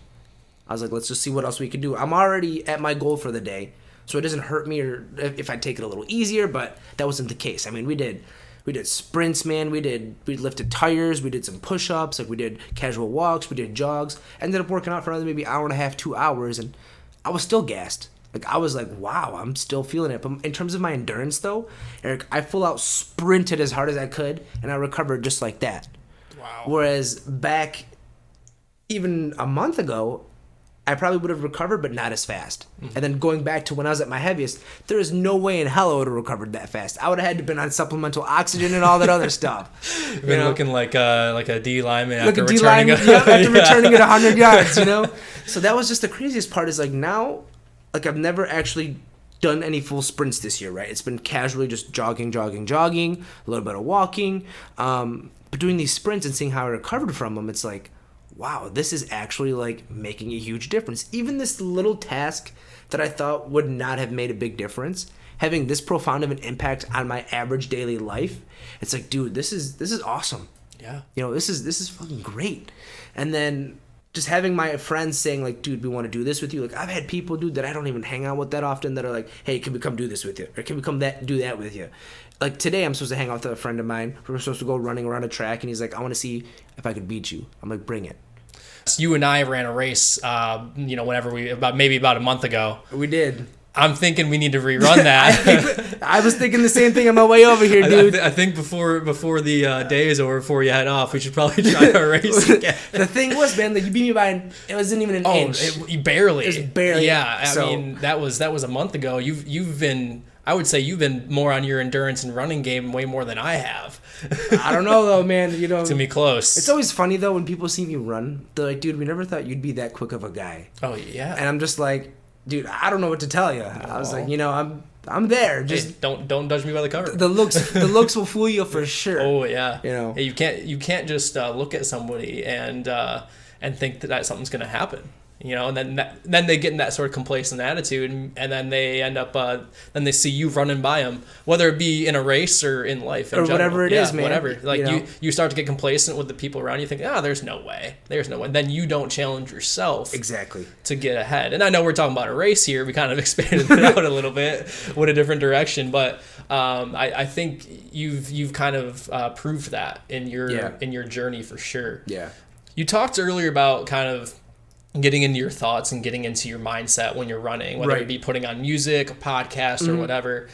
I was like, let's just see what else we can do. I'm already at my goal for the day, so it doesn't hurt me or if I take it a little easier, but that wasn't the case. I mean, we did sprints, man. We lifted tires. We did some push-ups. Like, we did casual walks. We did jogs. Ended up working out for another maybe hour and a half, 2 hours, and I was still gassed. Like, I was like, wow, I'm still feeling it. But in terms of my endurance, though, Eric, I full out sprinted as hard as I could, and I recovered just like that. Wow. Whereas back even a month ago, I probably would have recovered, but not as fast. And then going back to when I was at my heaviest, there is no way in hell I would have recovered that fast. I would have had to been on supplemental oxygen and all that other stuff. You've been looking like a D lineman Like after a D returning lineman, after returning at 100 yards, you know? So that was just the craziest part is like now, like I've never actually done any full sprints this year, right? It's been casually just jogging, a little bit of walking. But doing these sprints and seeing how I recovered from them, it's like, wow, this is actually like making a huge difference. Even this little task that I thought would not have made a big difference, having this profound of an impact on my average daily life, it's like, dude, this is awesome. Yeah. You know, this is fucking great. And then just having my friends saying like, dude, we want to do this with you. Like I've had people, dude, that I don't even hang out with that often that are like, hey, can we come do this with you? Or can we come do that with you? Like today I'm supposed to hang out with a friend of mine. We're supposed to go running around a track and he's like, I want to see if I could beat you. I'm like, bring it. You and I ran a race, whenever maybe about a month ago. We did. I'm thinking we need to rerun that. I was thinking the same thing on my way over here, dude. I think before the day is over, before you head off, we should probably try our race again. The thing was, man, that you beat me by it wasn't even an inch. Barely. It was barely. Yeah, I mean that was a month ago. You've been. I would say you've been more on your endurance and running game way more than I have. I don't know though, man. You know, to me close. It's always funny though when people see me run. They're like, "Dude, we never thought you'd be that quick of a guy." Oh yeah. And I'm just like, "Dude, I don't know what to tell you." I was like, I'm there. Just hey, don't judge me by the cover. The looks will fool you for sure. Oh yeah. You know, hey, you can't just look at somebody and think that something's gonna happen. You know, and then they get in that sort of complacent attitude, and then they end up, then they see you running by them, whether it be in a race or in life, or whatever it is, man. Whatever. Like you start to get complacent with the people around you, think, there's no way. Then you don't challenge yourself exactly to get ahead. And I know we're talking about a race here. We kind of expanded it out a little bit, with a different direction, but I think you've kind of proved that in your journey for sure. Yeah. You talked earlier about kind of getting into your thoughts and getting into your mindset when you're running, whether it be putting on music, a podcast, or whatever.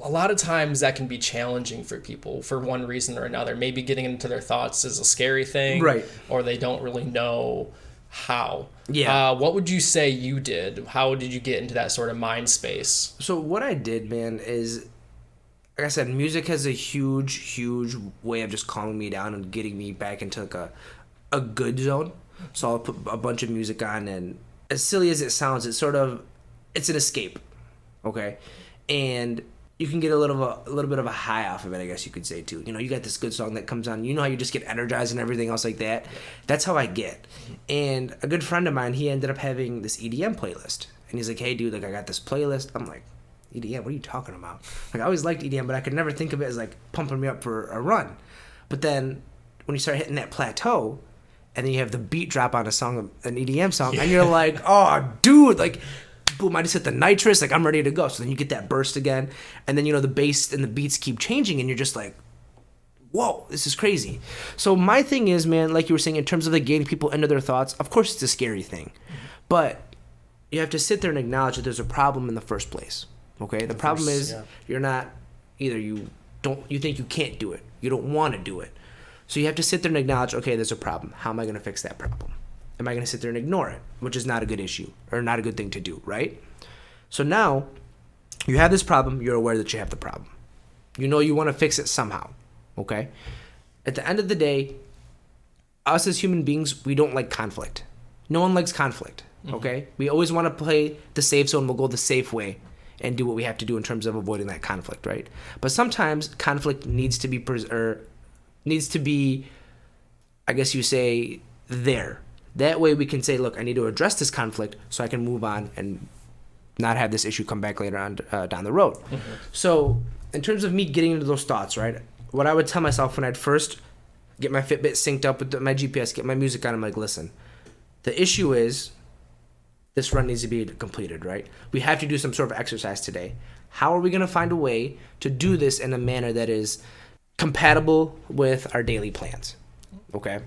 A lot of times that can be challenging for people for one reason or another. Maybe getting into their thoughts is a scary thing, or they don't really know how. Yeah. What would you say you did? How did you get into that sort of mind space? So what I did, man, is, like I said, music has a huge way of just calming me down and getting me back into like a good zone. So I'll put a bunch of music on, and as silly as it sounds, it's an escape, okay? And you can get a little bit of a high off of it, I guess you could say too. You know, you got this good song that comes on. You know how you just get energized and everything else like that? That's how I get. And a good friend of mine, he ended up having this EDM playlist, and he's like, "Hey, dude, like I got this playlist." I'm like, "EDM? What are you talking about?" Like I always liked EDM, but I could never think of it as like pumping me up for a run. But then when you start hitting that plateau, and then you have the beat drop on an EDM song, and you're like, oh, dude, like, boom, I just hit the nitrous, like, I'm ready to go. So then you get that burst again, and then, the bass and the beats keep changing, and you're just like, whoa, this is crazy. So my thing is, man, like you were saying, in terms of like getting people into their thoughts, of course it's a scary thing, but you have to sit there and acknowledge that there's a problem in the first place, okay? The problem is you're not, either you think you can't do it, you don't want to do it. So you have to sit there and acknowledge, okay, there's a problem. How am I going to fix that problem? Am I going to sit there and ignore it, which is not a good issue or not a good thing to do, right? So now you have this problem. You're aware that you have the problem. You know you want to fix it somehow, okay? At the end of the day, us as human beings, we don't like conflict. No one likes conflict, okay? We always want to play the safe zone. We'll go the safe way and do what we have to do in terms of avoiding that conflict, right? But sometimes conflict needs to be, I guess you say, there. That way we can say, look, I need to address this conflict so I can move on and not have this issue come back later on down the road. So in terms of me getting into those thoughts, right, what I would tell myself when I'd first get my Fitbit synced up with my GPS, get my music on, I'm like, listen, the issue is this run needs to be completed, right? We have to do some sort of exercise today. How are we going to find a way to do this in a manner that is compatible with our daily plans, okay?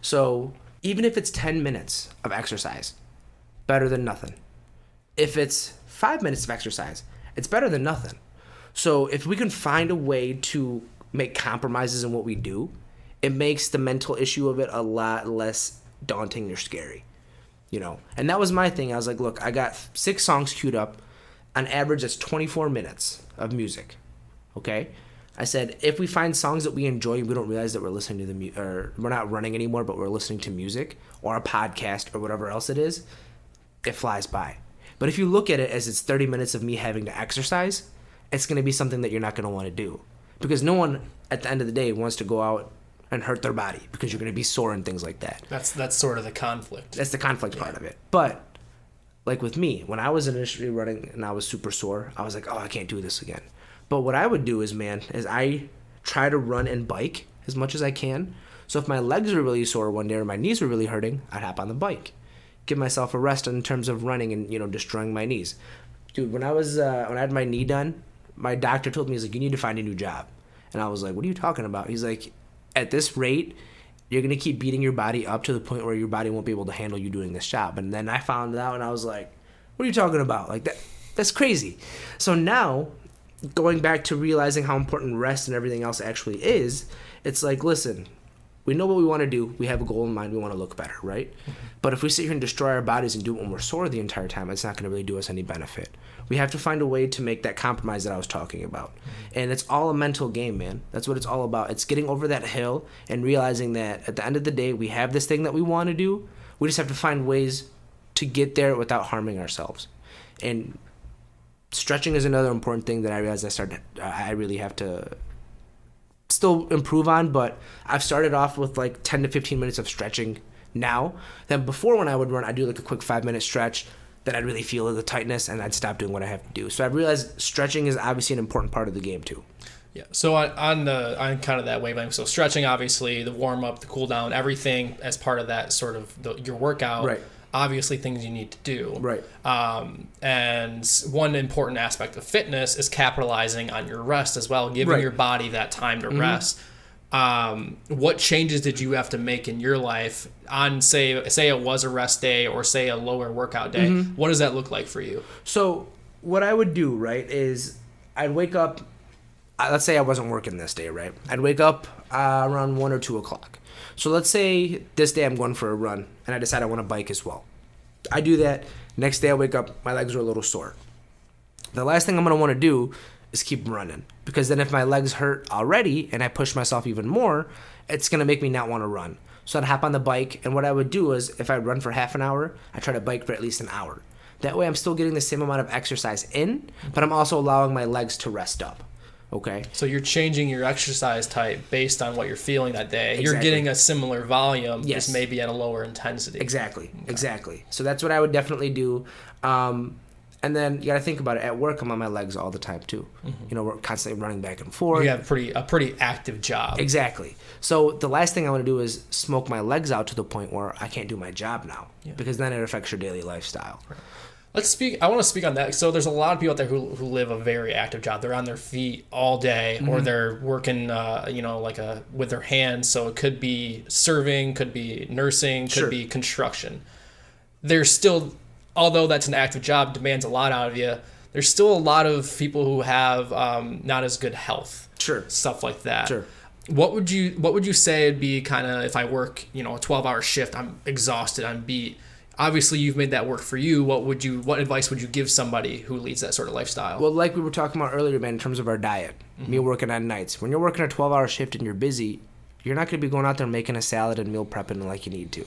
So even if it's 10 minutes of exercise, better than nothing. If it's 5 minutes of exercise, it's better than nothing. So if we can find a way to make compromises in what we do it makes the mental issue of it a lot less daunting or scary, And that was my thing. I was like, look, I got 6 songs queued up. On average, that's 24 minutes of music, okay? I said, if we find songs that we enjoy and we don't realize that we're listening to or we're not running anymore, but we're listening to music or a podcast or whatever else it is, it flies by. But if you look at it as it's 30 minutes of me having to exercise, it's going to be something that you're not going to want to do. Because no one, at the end of the day, wants to go out and hurt their body because you're going to be sore and things like that. That's sort of the conflict. That's the conflict part of it. But, like with me, when I was initially running and I was super sore, I was like, oh, I can't do this again. But what I would do is I try to run and bike as much as I can. So if my legs were really sore one day or my knees were really hurting, I'd hop on the bike. Give myself a rest in terms of running and, destroying my knees. Dude, when I had my knee done, my doctor told me, he's like, you need to find a new job. And I was like, what are you talking about? He's like, at this rate, you're going to keep beating your body up to the point where your body won't be able to handle you doing this job. And then I found out and I was like, what are you talking about? Like that's crazy. So now, going back to realizing how important rest and everything else actually is, it's like, listen, we know what we want to do. We have a goal in mind. We want to look better, right? Mm-hmm. But if we sit here and destroy our bodies and do it when we're sore the entire time, it's not going to really do us any benefit. We have to find a way to make that compromise that I was talking about. Mm-hmm. And it's all a mental game, man. That's what it's all about. It's getting over that hill and realizing that at the end of the day, we have this thing that we want to do. We just have to find ways to get there without harming ourselves. And stretching is another important thing that I realized I really have to still improve on, but I've started off with like 10 to 15 minutes of stretching now. Then before, when I would run, I'd do like a quick 5-minute stretch, then I'd really feel the tightness and I'd stop doing what I have to do. So I realized stretching is obviously an important part of the game too. Yeah. So on kind of that wavelength. So stretching, obviously, the warm up, the cool down, everything as part of that sort of your workout. Right. Obviously things you need to do. Right. And one important aspect of fitness is capitalizing on your rest as well, giving your body that time to rest. What changes did you have to make in your life on, say it was a rest day or say a lower workout day? Mm-hmm. What does that look like for you? So what I would do, right, is I'd wake up, let's say I wasn't working this day, right? I'd wake up around 1 or 2 o'clock. So let's say this day I'm going for a run and I decide I want to bike as well. I do that. Next day I wake up, my legs are a little sore. The last thing I'm going to want to do is keep running, because then if my legs hurt already and I push myself even more, it's going to make me not want to run. So I'd hop on the bike, and what I would do is if I run for half an hour, I try to bike for at least an hour. That way I'm still getting the same amount of exercise in, but I'm also allowing my legs to rest up. Okay. So you're changing your exercise type based on what you're feeling that day. Exactly. You're getting a similar volume, yes, just maybe at a lower intensity. Exactly. Okay. Exactly. So that's what I would definitely do. And then you got to think about it. At work, I'm on my legs all the time too. Mm-hmm. We're constantly running back and forth. You have a pretty active job. Exactly. So the last thing I want to do is smoke my legs out to the point where I can't do my job now, because then it affects your daily lifestyle. Right. I want to speak on that. So there's a lot of people out there who live a very active job. They're on their feet all day, mm-hmm, or they're working, with their hands. So it could be serving, could be nursing, could be construction. There's still, although that's an active job, demands a lot out of you, there's still a lot of people who have not as good health. Sure. Stuff like that. Sure. What would you say would be kind of, if I work, a 12-hour shift, I'm exhausted, I'm beat. Obviously, you've made that work for you. What advice would you give somebody who leads that sort of lifestyle? Well, like we were talking about earlier, man, in terms of our diet, mm-hmm, me working on nights. When you're working a 12-hour shift and you're busy, you're not going to be going out there making a salad and meal prepping like you need to.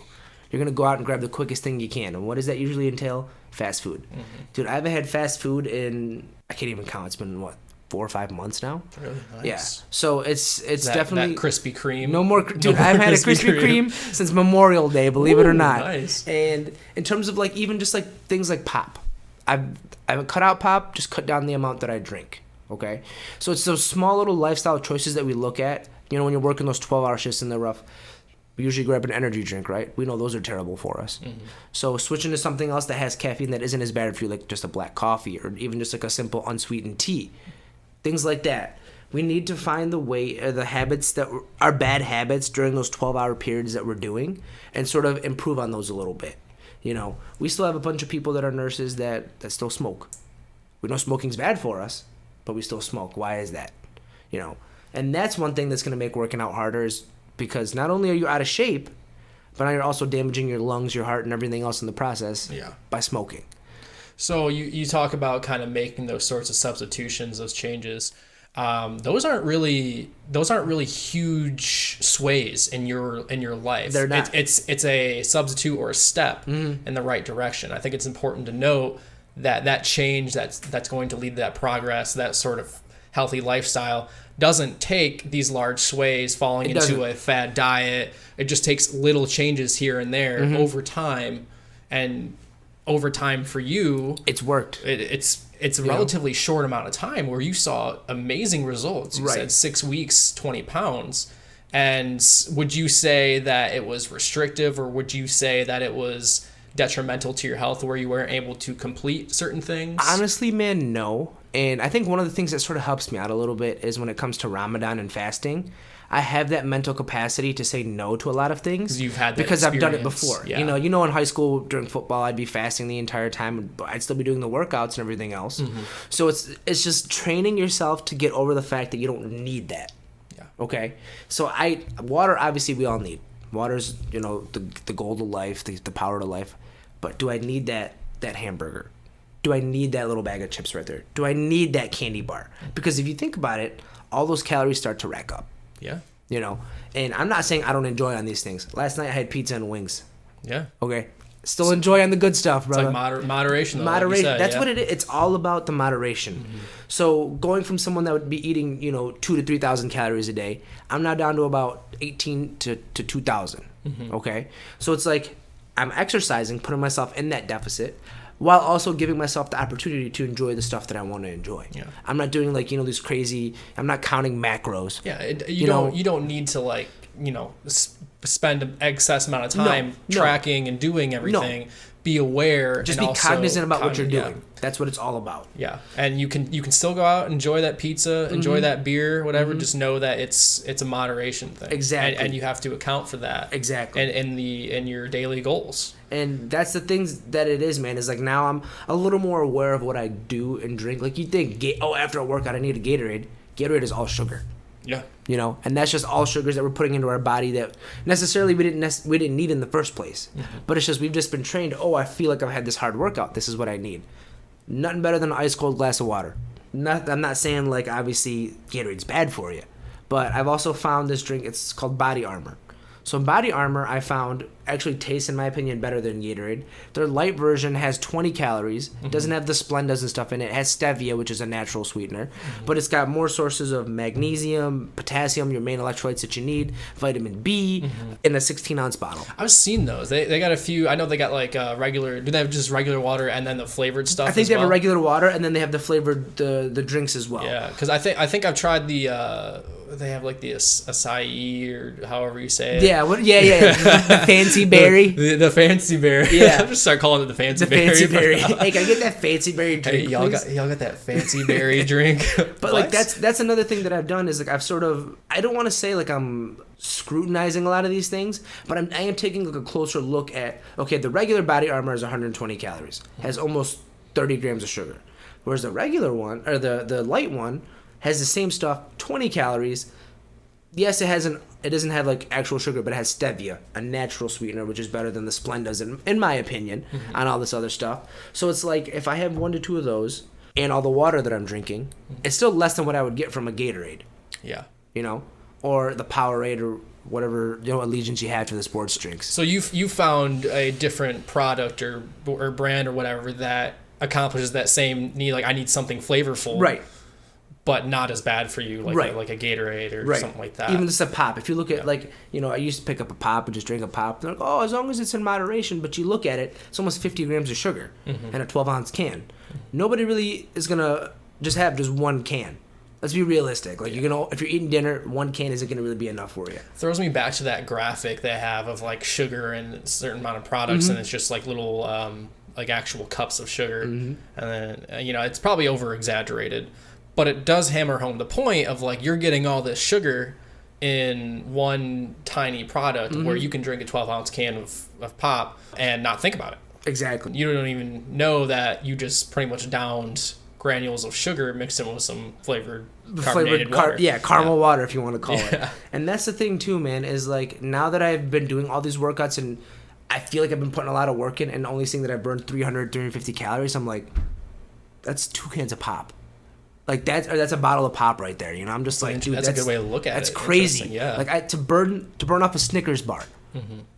You're going to go out and grab the quickest thing you can. And what does that usually entail? Fast food. Mm-hmm. Dude, I haven't had fast food in, I can't even count. It's been, 4 or 5 months now? Really nice. Yeah. So it's definitely... That Krispy Kreme? No more... Dude, I haven't had a Krispy Kreme since Memorial Day, believe it or not. Nice. And in terms of even just things like pop, I haven't cut out pop, just cut down the amount that I drink, okay? So it's those small little lifestyle choices that we look at. When you're working those 12-hour shifts in the rough, we usually grab an energy drink, right? We know those are terrible for us. Mm-hmm. So switching to something else that has caffeine that isn't as bad for you, like just a black coffee or even just a simple unsweetened tea. Things like that. We need to find the way, the habits that are bad habits during those 12-hour periods that we're doing, and sort of improve on those a little bit. We still have a bunch of people that are nurses that still smoke. We know smoking's bad for us, but we still smoke. Why is that? And that's one thing that's going to make working out harder is because not only are you out of shape, but now you're also damaging your lungs, your heart, and everything else in the process by smoking. So you talk about kind of making those sorts of substitutions, those changes. Those aren't really huge sways in your life. They're not. It's a substitute or a step in the right direction. I think it's important to note that change that's going to lead to that progress, that sort of healthy lifestyle, doesn't take these large sways falling into a fad diet. It just takes little changes here and there over time, and over time for you, it's worked. It's a relatively short amount of time where you saw amazing results. You said 6 weeks, 20 pounds. And would you say that it was restrictive, or would you say that it was detrimental to your health where you weren't able to complete certain things? Honestly, man, no. And I think one of the things that sort of helps me out a little bit is when it comes to Ramadan and fasting, I have that mental capacity to say no to a lot of things. You've had that because I've done it before. Yeah. You know, in high school during football, I'd be fasting the entire time, but I'd still be doing the workouts and everything else. So it's just training yourself to get over the fact that you don't need that. Yeah. Okay. So water, obviously, we all need. Water's, you know, the gold of life, the power to life. But do I need that hamburger? Do I need that little bag of chips right there? Do I need that candy bar? Because if you think about it, all those calories start to rack up. Yeah. You know, and I'm not saying I don't enjoy on these things. Last night I had pizza and wings. Yeah. Okay. Still enjoy on the good stuff, brother. It's like moderation. Though, moderation. Like you said, That's what it is. It's all about the moderation. So going from someone that would be eating, 2,000 to 3,000 calories a day, I'm now down to about 18 to 2,000. Okay. So it's like I'm exercising, putting myself in that deficit, while also giving myself the opportunity to enjoy the stuff that I want to enjoy. Yeah. I'm not doing these crazy, I'm not counting macros. Yeah, you don't need to spend an excess amount of time tracking and doing everything. Be aware. Just and be also cognizant about what you're doing. Yeah. That's what it's all about. Yeah, and you can still go out, enjoy that pizza, enjoy that beer, whatever. Just know that it's a moderation thing. Exactly. And you have to account for that. Exactly. And in your daily goals. And that's the things that it is, man. Is like now I'm a little more aware of what I do and drink. Like you think, after a workout I need a Gatorade. Gatorade is all sugar. Yeah. And that's just all sugars that we're putting into our body that necessarily we didn't need in the first place. But it's just we've just been trained. I feel like I've had this hard workout. This is what I need. Nothing better than an ice cold glass of water. I'm not saying like obviously Gatorade's bad for you, but I've also found this drink. It's called Body Armor. So Body Armor I found actually tastes, in my opinion, better than Gatorade. Their light version has 20 calories. Doesn't have the Splendas and stuff in it. It has stevia, which is a natural sweetener. But it's got more sources of magnesium, potassium, your main electrolytes that you need, vitamin B, in a 16-ounce bottle. I've seen those. They got a few. I know they got like regular. Do they have just regular water and then the flavored stuff? I think they have a regular water and then they have the flavored the drinks as well. Yeah, because I think I've tried the. They have like the acai or however you say it. Yeah, the fancy berry. The fancy berry. Yeah. I'll just start calling it the fancy berry. The fancy berry. Hey, can I get that fancy berry drink? Hey, y'all got that fancy berry drink. But like that's another thing that I've done is like I've sort of, I don't want to say like I'm scrutinizing a lot of these things, but I am taking like a closer look at, okay, the regular Body Armor is 120 calories, has almost 30 grams of sugar, whereas the regular one or the light one has the same stuff, 20 calories. Yes, it doesn't have like actual sugar, but it has stevia, a natural sweetener, which is better than the Splendas in my opinion, on all this other stuff. So it's like if I have 1 to 2 of those and all the water that I'm drinking, it's still less than what I would get from a Gatorade. Yeah. Or the Powerade or whatever allegiance you have to the sports drinks. So you found a different product or brand or whatever that accomplishes that same need. Like I need something flavorful. Right. But not as bad for you, like a Gatorade or something like that. Even just a pop. If you look at I used to pick up a pop and just drink a pop. They're like, as long as it's in moderation. But you look at it, it's almost 50 grams of sugar in a 12-ounce can. Nobody really is gonna just have just one can. Let's be realistic. Like if you're eating dinner, one can isn't gonna really be enough for you. Throws me back to that graphic they have of like sugar and a certain amount of products, and it's just like little like actual cups of sugar, and then it's probably over exaggerated. But it does hammer home the point of like you're getting all this sugar in one tiny product where you can drink a 12-ounce can of pop and not think about it. Exactly. You don't even know that you just pretty much downed granules of sugar, mix them with some flavored carbonated water. Caramel water, if you want to call it. And that's the thing too, man, is like, now that I've been doing all these workouts and I feel like I've been putting a lot of work in, and only seeing that I burned 350 calories, I'm like, that's 2 cans of pop. Like, that's a bottle of pop right there, you know? I'm just like, dude, that's a good way to look at it. That's crazy. Yeah. Like, to burn off a Snickers bar,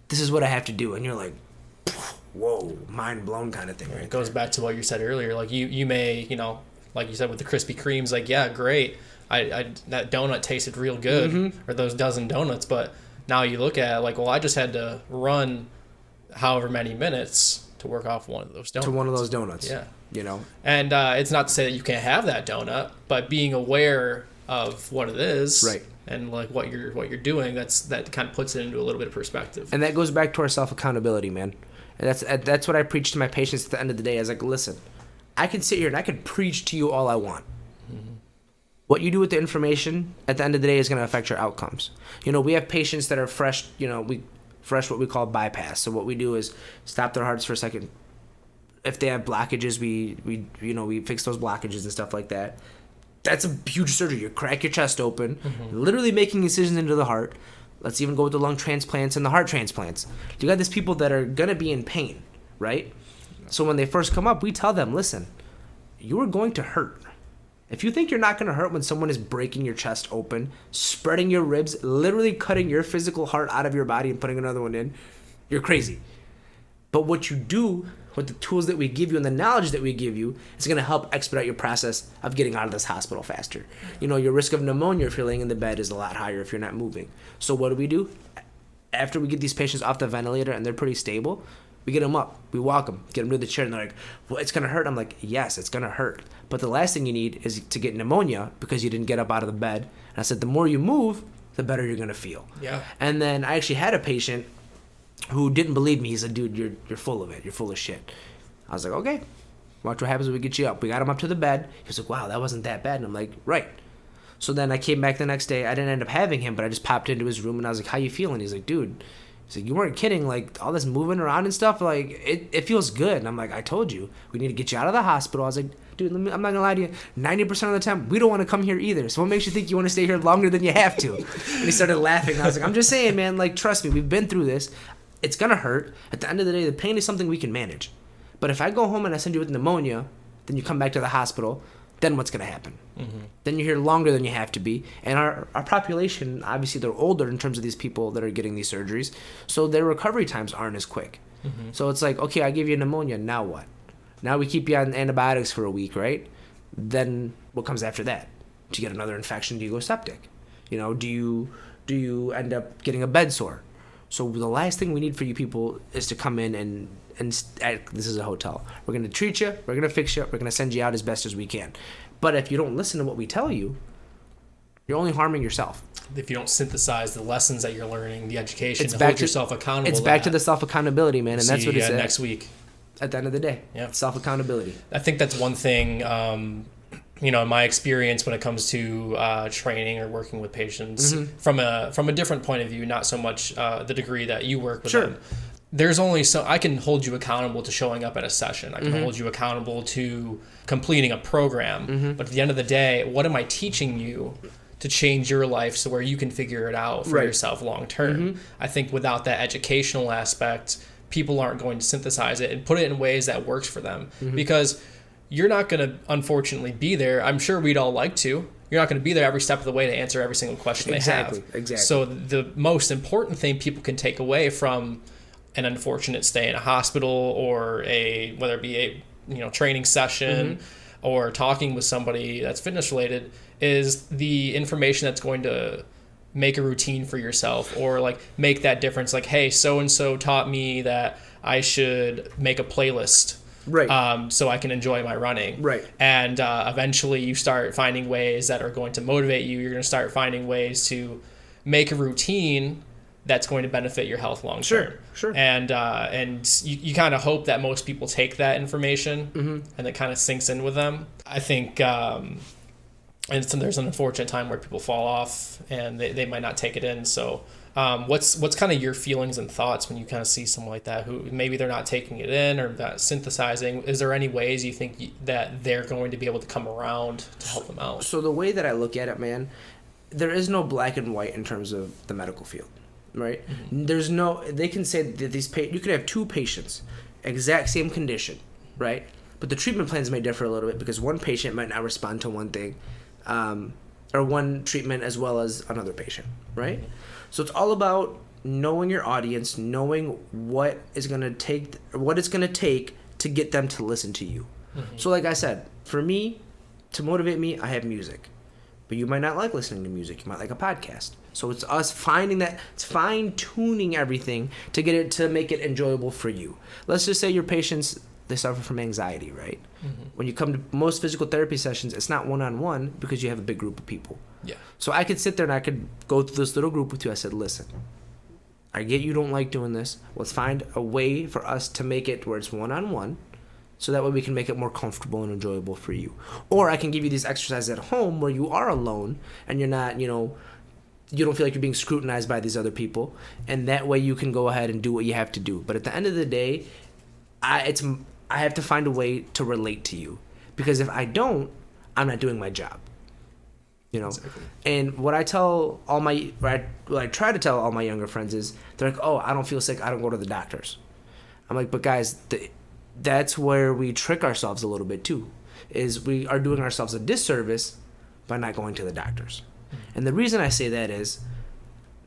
this is what I have to do. And you're like, whoa, mind blown kind of thing. Right? It goes back to what you said earlier. Like, you may, like you said with the Krispy Kremes, like, yeah, great. That donut tasted real good, or those dozen donuts. But now you look at it, like, well, I just had to run however many minutes to work off one of those donuts. Yeah. You know? And it's not to say that you can't have that donut, but being aware of what it is. Right. And like what you're doing, that kind of puts it into a little bit of perspective. And that goes back to our self-accountability, man. And that's what I preach to my patients at the end of the day. I was like, listen, I can sit here and I can preach to you all I want. What you do with the information at the end of the day is going to affect your outcomes. We have patients that are fresh, what we call bypass. So what we do is stop their hearts for a second. If they have blockages, we fix those blockages and stuff like that. That's a huge surgery. You crack your chest open, literally making incisions into the heart. Let's even go with the lung transplants and the heart transplants. You got these people that are going to be in pain, right? So when they first come up, we tell them, listen, you are going to hurt. If you think you're not going to hurt when someone is breaking your chest open, spreading your ribs, literally cutting your physical heart out of your body and putting another one in, you're crazy. But what you do with the tools that we give you and the knowledge that we give you is going to help expedite your process of getting out of this hospital faster. Your risk of pneumonia if you're laying in the bed is a lot higher if you're not moving. So what do? After we get these patients off the ventilator and they're pretty stable, we get them up, we walk them, get them to the chair, and they're like, well, it's going to hurt. I'm like, yes, it's going to hurt. But the last thing you need is to get pneumonia because you didn't get up out of the bed. And I said, the more you move, the better you're going to feel. Yeah. And then I actually had a patient who didn't believe me. He said, dude, you're full of it. You're full of shit. I was like, okay, watch what happens when we get you up. We got him up to the bed. He was like, wow, that wasn't that bad. And I'm like, right. So then I came back the next day. I didn't end up having him, but I just popped into his room and I was like, how you feeling? He's like, dude, he's like, you weren't kidding. Like, all this moving around and stuff, like, it feels good. And I'm like, I told you, we need to get you out of the hospital. I was like, dude, I'm not going to lie to you. 90% of the time, we don't want to come here either. So what makes you think you want to stay here longer than you have to? And he started laughing. I was like, I'm just saying, man, like, trust me, we've been through this. It's going to hurt. At the end of the day, the pain is something we can manage. But if I go home and I send you with pneumonia, then you come back to the hospital, then what's going to happen? Then you're here longer than you have to be. And our population, obviously, they're older in terms of these people that are getting these surgeries. So their recovery times aren't as quick. So it's like, okay, I give you pneumonia. Now what? Now we keep you on antibiotics for a week, right? Then what comes after that? Do you get another infection? Do you go septic? Do you end up getting a bed sore? So the last thing we need for you people is to come in and this is a hotel. We're going to treat you. We're going to fix you. We're going to send you out as best as we can. But if you don't listen to what we tell you, you're only harming yourself. If you don't synthesize the lessons that you're learning, the education, to hold yourself accountable. It's back to the self-accountability, man, and that's what it's next week. At the end of the day, self-accountability. I think that's one thing, in my experience when it comes to training or working with patients from a different point of view, not so much the degree that you work with them. There's only I can hold you accountable to showing up at a session. I can hold you accountable to completing a program. But at the end of the day, what am I teaching you to change your life so where you can figure it out for yourself long term? I think without that educational aspect, people aren't going to synthesize it and put it in ways that works for them. Because you're not going to, unfortunately, be there. I'm sure we'd all like to. You're not going to be there every step of the way to answer every single question they have. Exactly. So the most important thing people can take away from an unfortunate stay in a hospital or whether it be a training session or talking with somebody that's fitness related is the information that's going to make a routine for yourself or like make that difference. Like, hey, so and so taught me that I should make a playlist. Right. So I can enjoy my running. Right. And eventually you start finding ways that are going to motivate you. You're going to start finding ways to make a routine that's going to benefit your health long term. Sure. And you kind of hope that most people take that information and it kind of sinks in with them. I think there's an unfortunate time where people fall off and they might not take it in. So What's kind of your feelings and thoughts when you kind of see someone like that who maybe they're not taking it in or not synthesizing? Is there any ways you think that they're going to be able to come around to help them out? So the way that I look at it, man, there is no black and white in terms of the medical field, right? There's no, they can say that you could have two patients, exact same condition, right? But the treatment plans may differ a little bit because one patient might not respond to one thing, or one treatment as well as another patient, right? So it's all about knowing your audience, knowing what it's gonna take to get them to listen to you. So like I said, for me, to motivate me, I have music. But you might not like listening to music. You might like a podcast. So it's us finding that, it's fine-tuning everything to get it to make it enjoyable for you. Let's just say your patients, they suffer from anxiety, right? When you come to most physical therapy sessions, it's not one-on-one because you have a big group of people. Yeah. So I could sit there and I could go through this little group with you. I said, listen, I get you don't like doing this. Let's find a way for us to make it where it's one-on-one, so that way we can make it more comfortable and enjoyable for you. Or I can give you these exercises at home where you are alone and you're not, you don't feel like you're being scrutinized by these other people. And that way you can go ahead and do what you have to do. But at the end of the day, I have to find a way to relate to you. Because if I don't, I'm not doing my job. Exactly. And what I tell what I try to tell all my younger friends is, they're like, oh, I don't feel sick, I don't go to the doctors. I'm like, but guys, that's where we trick ourselves a little bit too, is we are doing ourselves a disservice by not going to the doctors. And the reason I say that is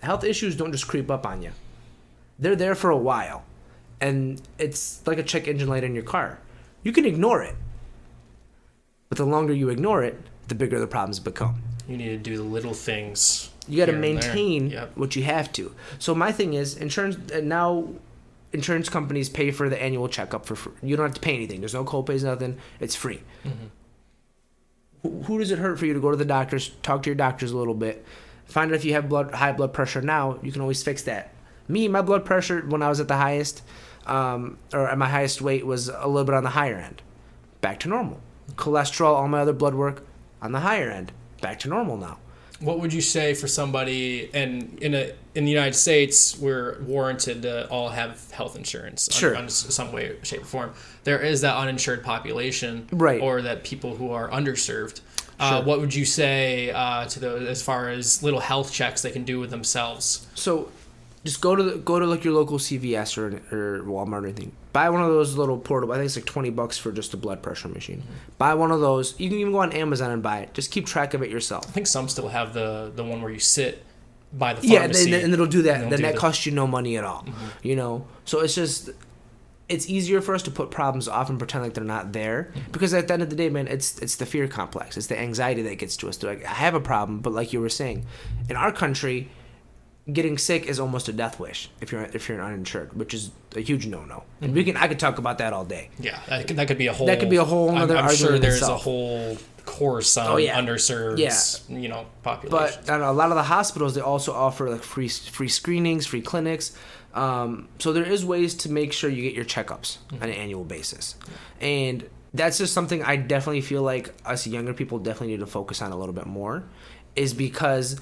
health issues don't just creep up on you. They're there for a while. And it's like a check engine light in your car. You can ignore it. But the longer you ignore it, the bigger the problems become. You need to do the little things. You got to maintain what you have to. So my thing is, insurance companies pay for the annual checkup for free. You don't have to pay anything. There's no copays, nothing. It's free. Who does it hurt for you to go to the doctors, talk to your doctors a little bit, find out if you have high blood pressure now? You can always fix that. My blood pressure when I was at the highest, or at my highest weight, was a little bit on the higher end. Back to normal. Cholesterol, all my other blood work, on the higher end. Back to normal now. What would you say for somebody, and in the United States, we're warranted to all have health insurance in some way, shape, or form. There is that uninsured population, right, or that people who are underserved. What would you say to those as far as little health checks they can do with themselves? So, just go to like your local CVS or Walmart or anything. Buy one of those little portable. I think it's like $20 for just a blood pressure machine. Buy one of those. You can even go on Amazon and buy it. Just keep track of it yourself. I think some still have the one where you sit by the pharmacy. Yeah, and it'll do that. Then that costs you no money at all. So it's just, it's easier for us to put problems off and pretend like they're not there. Because at the end of the day, man, it's the fear complex. It's the anxiety that gets to us. They're like, I have a problem, but like you were saying, in our country, getting sick is almost a death wish if you're uninsured, which is a huge no-no. And I could talk about that all day. Yeah, that could be a whole. That could be a whole other argument. I'm sure there's itself. A whole course on underserved, population. But a lot of the hospitals, they also offer like free screenings, free clinics. So there is ways to make sure you get your checkups on an annual basis, and that's just something I definitely feel like us younger people definitely need to focus on a little bit more, is because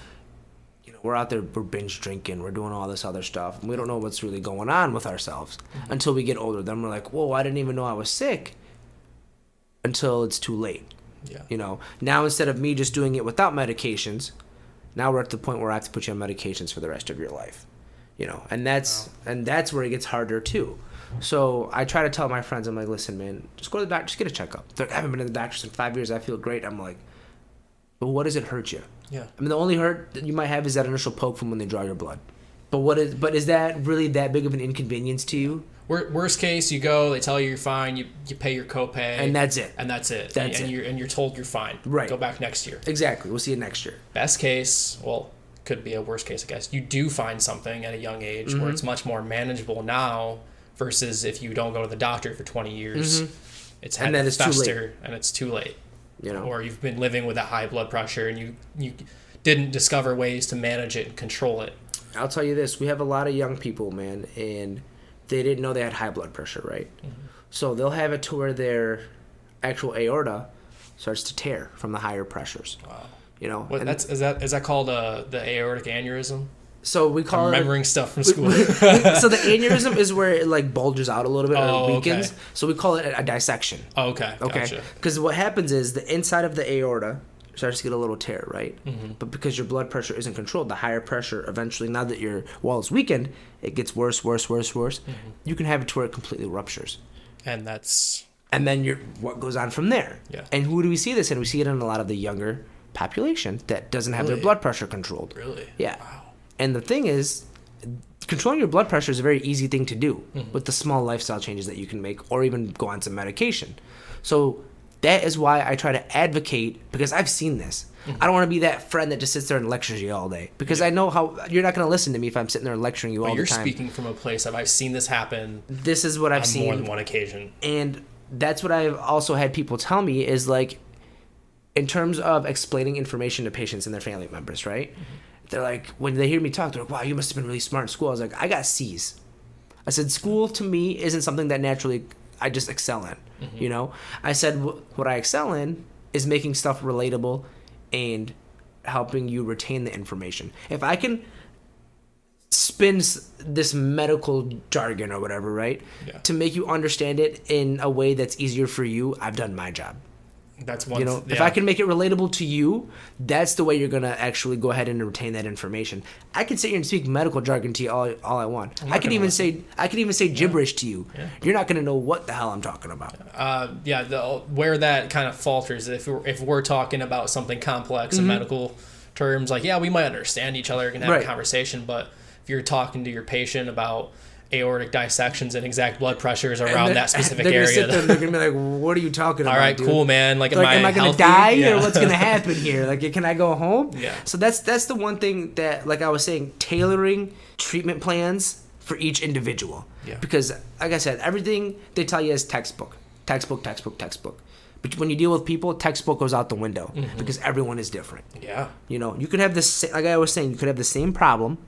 we're out there, we're binge drinking, we're doing all this other stuff, and we don't know what's really going on with ourselves until we get older. Then we're like, whoa, I didn't even know I was sick until it's too late. Yeah. Now instead of me just doing it without medications, now we're at the point where I have to put you on medications for the rest of your life. And that's where it gets harder too. So I try to tell my friends, I'm like, listen, man, just go to the doctor, just get a checkup. They're like, I haven't been to the doctor in 5 years, I feel great. I'm like, but what does it hurt you? Yeah. I mean, the only hurt that you might have is that initial poke from when they draw your blood. But is that really that big of an inconvenience to you? Worst case, you go, they tell you you're fine, you pay your copay, and that's it. You're told you're fine. Right. Go back next year. Exactly. We'll see you next year. Best case, could be a worst case, I guess. You do find something at a young age where it's much more manageable now versus if you don't go to the doctor for 20 years. It's had to fester and it's too late. Or you've been living with a high blood pressure and you didn't discover ways to manage it and control it. I'll tell you this, we have a lot of young people, man, and they didn't know they had high blood pressure, right? So they'll have it to where their actual aorta starts to tear from the higher pressures. Wow. Is that called the aortic aneurysm? So we call remembering stuff from school. So the aneurysm is where it like bulges out a little bit or weakens. Okay. So we call it a dissection. Oh, okay. Okay. Because what happens is the inside of the aorta starts to get a little tear, right? Mm-hmm. But because your blood pressure isn't controlled, the higher pressure eventually, now that your wall is weakened, it gets worse. Mm-hmm. You can have it to where it completely ruptures. And then what goes on from there? Yeah. And who do we see this in? We see it in a lot of the younger population that doesn't have their blood pressure controlled. Really? Yeah. Wow. And the thing is, controlling your blood pressure is a very easy thing to do with the small lifestyle changes that you can make, or even go on some medication. So that is why I try to advocate, because I've seen this. I don't want to be that friend that just sits there and lectures you all day, because I know how you're not going to listen to me if I'm sitting there lecturing you all the time. You're speaking from a place of I've seen this happen. This is what I've seen on more than one occasion. And that's what I've also had people tell me is like, in terms of explaining information to patients and their family members, right? Mm-hmm. They're like, when they hear me talk, they're like, wow, you must have been really smart in school. I was like, I got C's. I said, school to me isn't something that naturally I just excel in, you know? I said, what I excel in is making stuff relatable and helping you retain the information. If I can spin this medical jargon or whatever, right? Yeah. To make you understand it in a way that's easier for you, I've done my job. That's one. If I can make it relatable to you, that's the way you're gonna actually go ahead and retain that information. I can sit here and speak medical jargon to you all I want. I can even say gibberish to you. Yeah. You're not gonna know what the hell I'm talking about. Where that kind of falters, if we're talking about something complex in medical terms, like we might understand each other and have a conversation, but if you're talking to your patient about aortic dissections and exact blood pressures around that specific area. They're gonna be like, "What are you talking about?" All right, dude? Cool, man. Like, am I gonna healthy? die or what's gonna happen here? Like, can I go home? Yeah. So that's the one thing that, like I was saying, tailoring treatment plans for each individual. Yeah. Because, like I said, everything they tell you is textbook. But when you deal with people, textbook goes out the window because everyone is different. Yeah. You know, you could have this, like I was saying, you could have the same problem.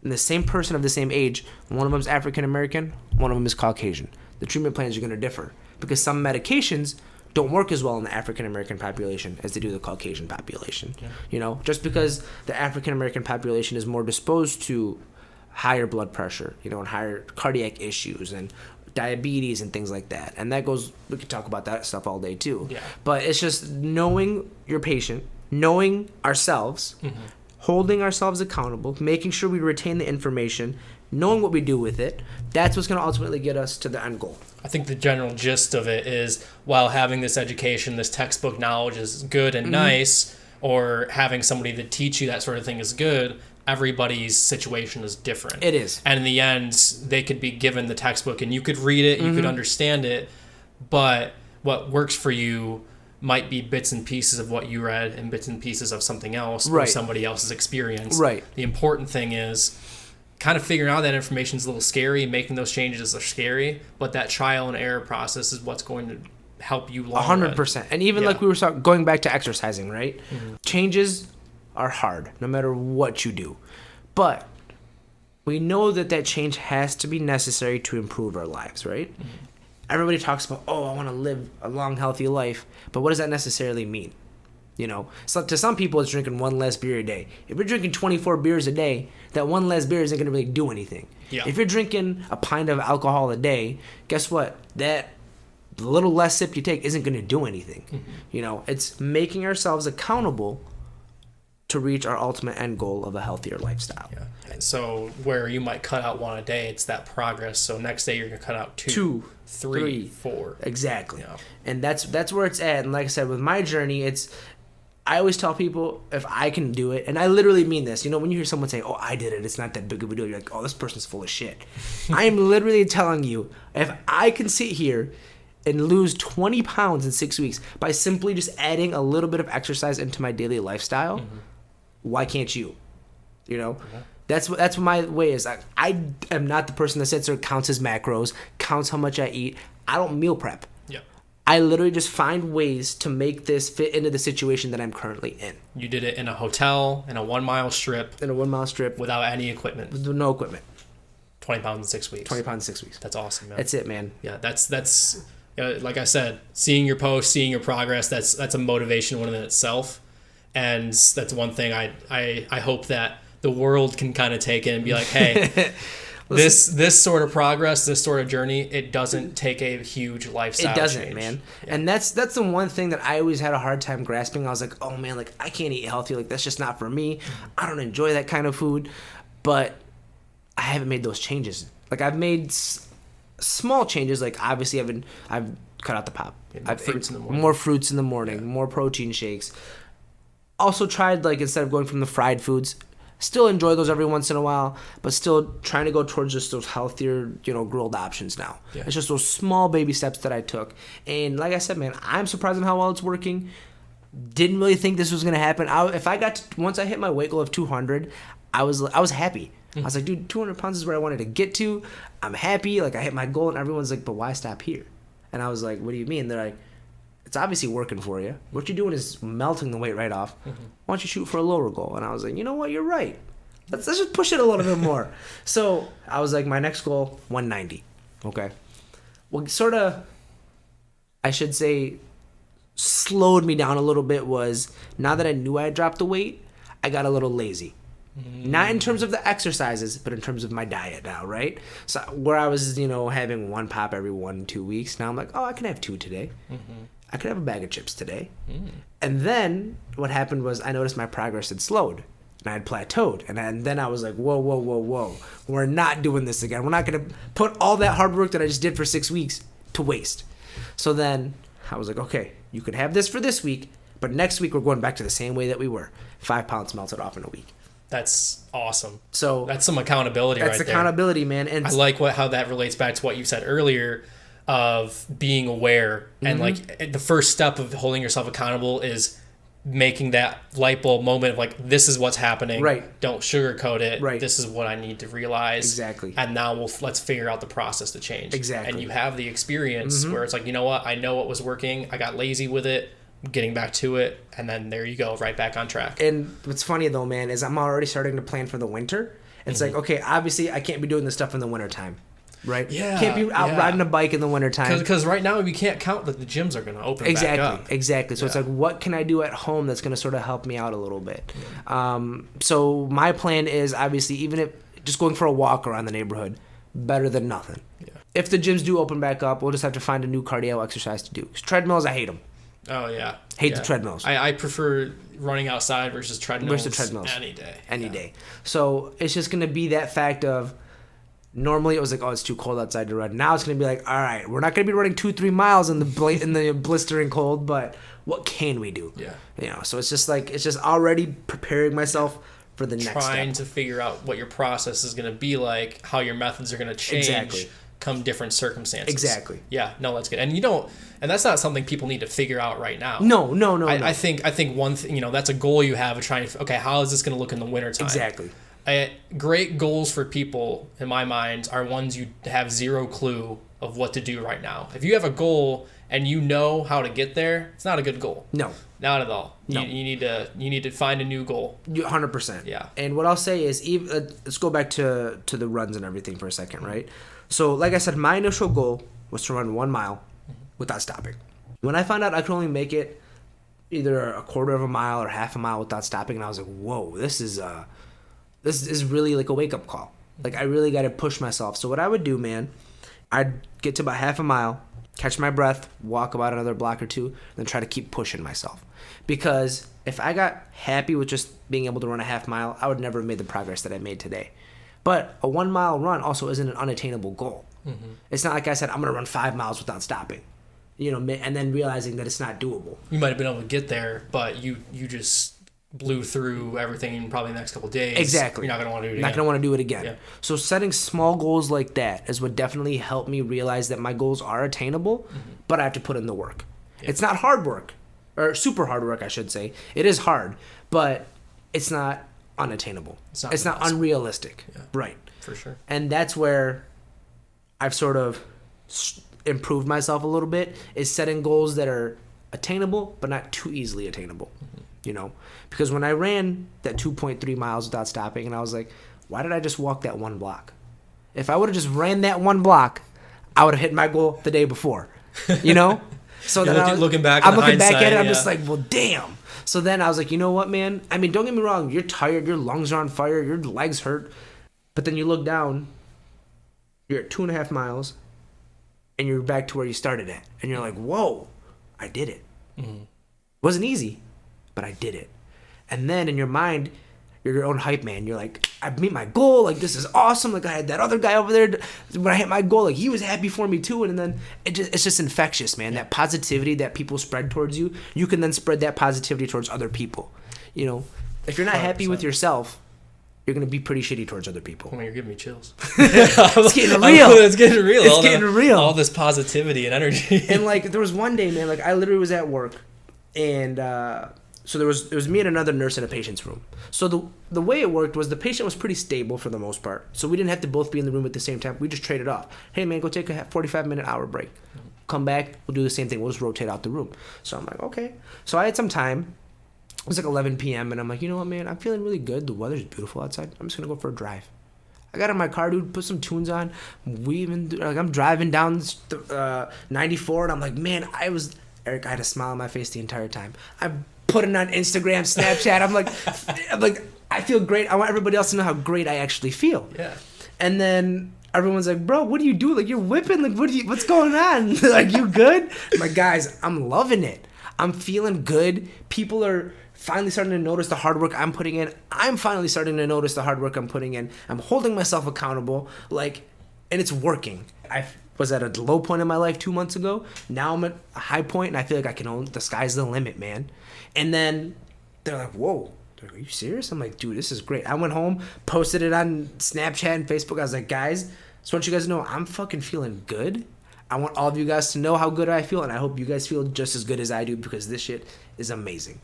And the same person of the same age, one of them is African American, one of them is Caucasian. The treatment plans are going to differ because some medications don't work as well in the African American population as they do the Caucasian population. Yeah. You know, just because the African American population is more disposed to higher blood pressure, you know, and higher cardiac issues and diabetes and things like that. And that goes, we could talk about that stuff all day too. Yeah. But it's just knowing your patient, knowing ourselves, holding ourselves accountable, making sure we retain the information, knowing what we do with it. That's what's going to ultimately get us to the end goal. I think the general gist of it is, while having this education, this textbook knowledge is good and nice, or having somebody to teach you that sort of thing is good, everybody's situation is different. It is. And in the end, they could be given the textbook and you could read it, you could understand it, but what works for you might be bits and pieces of what you read and bits and pieces of something else or somebody else's experience. Right. The important thing is kind of figuring out that information is a little scary, making those changes are scary, but that trial and error process is what's going to help you long 100%. Run. And even like we were going back to exercising, right? Changes are hard no matter what you do. But we know that change has to be necessary to improve our lives, right? Everybody talks about, I want to live a long, healthy life. But what does that necessarily mean? You know, so to some people, it's drinking one less beer a day. If you're drinking 24 beers a day, that one less beer isn't going to really do anything. Yeah. If you're drinking a pint of alcohol a day, guess what? That little less sip you take isn't going to do anything. You know, it's making ourselves accountable to reach our ultimate end goal of a healthier lifestyle. Yeah. And so where you might cut out one a day, it's that progress. So next day you're going to cut out two, three, four. Exactly. Yeah. And that's where it's at. And like I said, with my journey, I always tell people, if I can do it, and I literally mean this, you know, when you hear someone say, I did it, it's not that big of a deal, you're like, this person's full of shit. I am literally telling you, if I can sit here and lose 20 pounds in 6 weeks by simply just adding a little bit of exercise into my daily lifestyle, why can't you? You know? That's what my way is. I am not the person that sits there, counts his macros, counts how much I eat. I don't meal prep. Yeah. I literally just find ways to make this fit into the situation that I'm currently in. You did it in a hotel, in a 1 mile strip. In a 1 mile strip. Without any equipment. With no equipment. 20 pounds in 6 weeks. 20 pounds in 6 weeks. That's awesome, man. That's it, man. Yeah, that's like I said, seeing your posts, seeing your progress, that's a motivation in itself. And that's one thing I hope that the world can kind of take it and be like, hey, this sort of progress, this sort of journey, it doesn't take a huge lifestyle It doesn't, change. man. Yeah. And that's the one thing that I always had a hard time grasping. I was like, oh man, like I can't eat healthy. Like that's just not for me. I don't enjoy that kind of food. But I haven't made those changes. Like I've made small changes. Like obviously I've cut out the pop. More fruits in the morning. More fruits in the morning. More protein shakes. Also tried, like, instead of going from the fried foods, still enjoy those every once in a while, but still trying to go towards just those healthier, grilled options now. Yeah. It's just those small baby steps that I took. And like I said, man, I'm surprised on how well it's working. Didn't really think this was going to happen. Once I hit my weight goal of 200, I was happy. I was like, dude, 200 pounds is where I wanted to get to. I'm happy. Like, I hit my goal, and everyone's like, but why stop here? And I was like, what do you mean? They're like, it's obviously working for you. What you're doing is melting the weight right off. Why don't you shoot for a lower goal? And I was like, you know what? You're right. Let's just push it a little bit more. So I was like, my next goal, 190. Okay. Well, sort of, I should say, slowed me down a little bit was now that I knew I had dropped the weight, I got a little lazy. Not in terms of the exercises, but in terms of my diet now, right? So where I was, having one pop every 1-2 weeks, now I'm like, oh, I can have 2 today. I could have a bag of chips today. And then what happened was I noticed my progress had slowed and I had plateaued. And then I was like, whoa. We're not doing this again. We're not going to put all that hard work that I just did for 6 weeks to waste. So then I was like, okay, you can have this for this week, but next week we're going back to the same way that we were. 5 pounds melted off in a week. That's awesome. So that's some accountability right there. That's accountability, man. And I like how that relates back to what you said earlier of being aware. And like the first step of holding yourself accountable is making that light bulb moment of like, this is what's happening. Right. Don't sugarcoat it. Right. This is what I need to realize. Exactly. And now let's figure out the process to change. Exactly. And you have the experience where it's like, you know what? I know what was working. I got lazy with it. Getting back to it, and then there you go, right back on track. And what's funny though, man, is I'm already starting to plan for the winter. It's like, okay, obviously I can't be doing this stuff in the wintertime, right? Yeah. Can't be out riding a bike in the wintertime. Because right now we can't count that the gyms are going to open back up. Exactly. So it's like, what can I do at home that's going to sort of help me out a little bit? So my plan is obviously, even if just going for a walk around the neighborhood, better than nothing. Yeah. If the gyms do open back up, we'll just have to find a new cardio exercise to do. 'Cause treadmills, I hate them. Oh, yeah. Hate the treadmills. I prefer running outside versus treadmills any day. So it's just going to be that fact of, normally it was like, oh, it's too cold outside to run. Now it's going to be like, all right, we're not going to be running 2-3 miles in the blistering cold, but what can we do? Yeah. So it's just already preparing myself for the next step. Trying to figure out what your process is going to be like, how your methods are going to change. Come different circumstances. Exactly. Yeah, no, that's good. And and that's not something people need to figure out right now. No. I think one thing, that's a goal you have of trying to, okay, how is this going to look in the wintertime? Exactly. Great goals for people, in my mind, are ones you have zero clue of what to do right now. If you have a goal and you know how to get there, it's not a good goal. No. Not at all. No. You need to find a new goal. 100%. Yeah. And what I'll say is, let's go back to the runs and everything for a second, right? So, like I said, my initial goal was to run 1 mile without stopping. When I found out I could only make it either a quarter of a mile or half a mile without stopping, and I was like, whoa, this is really like a wake-up call. Like, I really got to push myself. So what I would do, man, I'd get to about half a mile, catch my breath, walk about another block or two, then try to keep pushing myself. Because if I got happy with just being able to run a half mile, I would never have made the progress that I made today. But a 1 mile run also isn't an unattainable goal. It's not like I said, I'm going to run 5 miles without stopping, and then realizing that it's not doable. You might have been able to get there, but you just blew through everything in probably the next couple of days. Exactly. You're not going to want to do it again. Not going to want to do it again. Yeah. So setting small goals like that is what definitely helped me realize that my goals are attainable, but I have to put in the work. Yeah. It's not hard work, or super hard work, I should say. It is hard, but it's not unattainable. It's not unrealistic. Yeah. Right. For sure. And that's where I've sort of improved myself a little bit, is setting goals that are attainable but not too easily attainable. Because when I ran that 2.3 miles without stopping, and I was like, why did I just walk that 1 block? If I would have just ran that 1 block, I would have hit my goal the day before. So You're then looking back I'm looking back hindsight, at it. I'm yeah. just like, well, damn. So then I was like, you know what, man? I mean, don't get me wrong. You're tired. Your lungs are on fire. Your legs hurt. But then you look down. You're at 2.5 miles. And you're back to where you started at. And you're like, whoa, I did it. Mm-hmm. Wasn't easy, but I did it. And then in your mind, you're your own hype man. You're like, I beat my goal. Like, this is awesome. Like, I had that other guy over there. When I hit my goal, like, he was happy for me too. And then it's just infectious, man. That positivity that people spread towards you, you can then spread that positivity towards other people. You know, if you're not 100%. happy with yourself, you're going to be pretty shitty towards other people. Oh, you're giving me chills. It's getting real. It's getting real. It's getting real. All this positivity and energy. And, like, there was one day, man, like, I literally was at work. And, so there was me and another nurse in a patient's room. So the way it worked was the patient was pretty stable for the most part. So we didn't have to both be in the room at the same time. We just traded off. Hey, man, go take a 45-minute hour break. Come back. We'll do the same thing. We'll just rotate out the room. So I'm like, okay. So I had some time. It was like 11 p.m. And I'm like, you know what, man? I'm feeling really good. The weather's beautiful outside. I'm just going to go for a drive. I got in my car, dude, put some tunes on. I'm driving down 94, and I'm like, man, Eric, I had a smile on my face the entire time. I'm putting on Instagram, Snapchat. I'm like, I feel great. I want everybody else to know how great I actually feel. Yeah. And then everyone's like, bro, what do you do? Like, you're whipping. Like, what's going on? Like, you good? I'm like, guys, I'm loving it. I'm feeling good. People are finally starting to notice the hard work I'm putting in. I'm finally starting to notice the hard work I'm putting in. I'm holding myself accountable. Like, and it's working. I was at a low point in my life 2 months ago. Now I'm at a high point, and I feel like I can own. The sky's the limit, man. And then they're like, whoa. They're like, are you serious? I'm like, dude, this is great. I went home, posted it on Snapchat and Facebook. I was like, guys, just want you guys to know I'm fucking feeling good. I want all of you guys to know how good I feel, and I hope you guys feel just as good as I do, because this shit is amazing.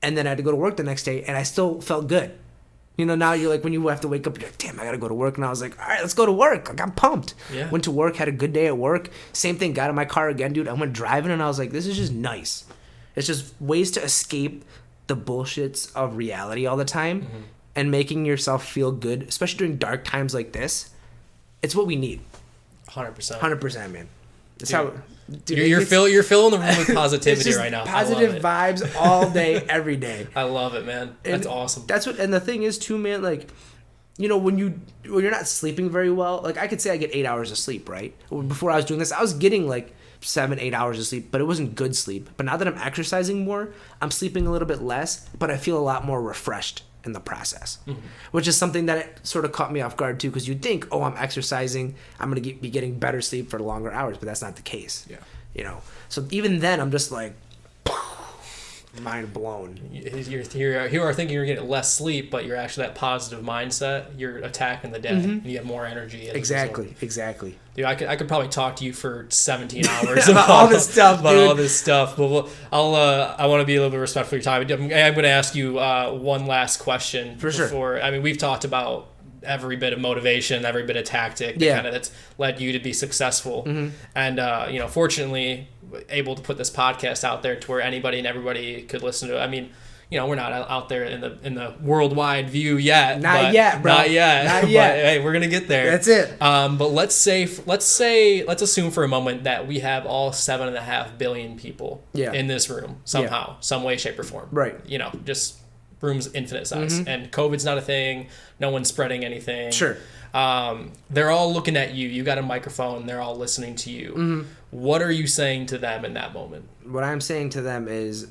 And then I had to go to work the next day, and I still felt good. You know, now you're like, when you have to wake up, you're like, damn, I gotta go to work. And I was like, all right, let's go to work. Like, I'm pumped. Yeah. Went to work, had a good day at work. Same thing, got in my car again, dude. I went driving, and I was like, this is just nice. It's just ways to escape the bullshits of reality all the time, and making yourself feel good, especially during dark times like this. It's what we need. 100%. 100%, man. That's Dude, how. Dude, you're filling the room with positivity it's just right now. Positive vibes all day, every day. I love it, man. That's awesome. That's what, and the thing is too, man. Like, you know, when you're not sleeping very well, like I could say I get 8 hours of sleep, right? Before I was doing this, I was getting like 7-8 hours of sleep, but it wasn't good sleep. But now that I'm exercising more, I'm sleeping a little bit less, but I feel a lot more refreshed in the process, which is something that it sort of caught me off guard too, because you'd think, oh, I'm exercising, I'm going to be getting better sleep for longer hours, but that's not the case. Yeah. You know, so even then I'm just like, mind blown. You are thinking you're getting less sleep, but you're actually that positive mindset. You're attacking the day, and you have more energy. Exactly. Dude, I could probably talk to you for 17 hours about all this stuff, dude. all this stuff. But I want to be a little bit respectful of your time. I'm going to ask you one last question. For sure. Before, I mean, we've talked about every bit of motivation, every bit of tactic, that's led you to be successful. And you know, fortunately, able to put this podcast out there to where anybody and everybody could listen to it. I mean, you know, we're not out there in the worldwide view yet. Not yet, bro. Not yet. Not yet. But, hey, we're gonna get there. That's it. But let's assume for a moment that we have all 7.5 billion people in this room somehow, some way, shape, or form. Right. You know, just room's infinite size, and COVID's not a thing. No one's spreading anything. Sure. They're all looking at you. You got a microphone. They're all listening to you. What are you saying to them in that moment? What I'm saying to them is,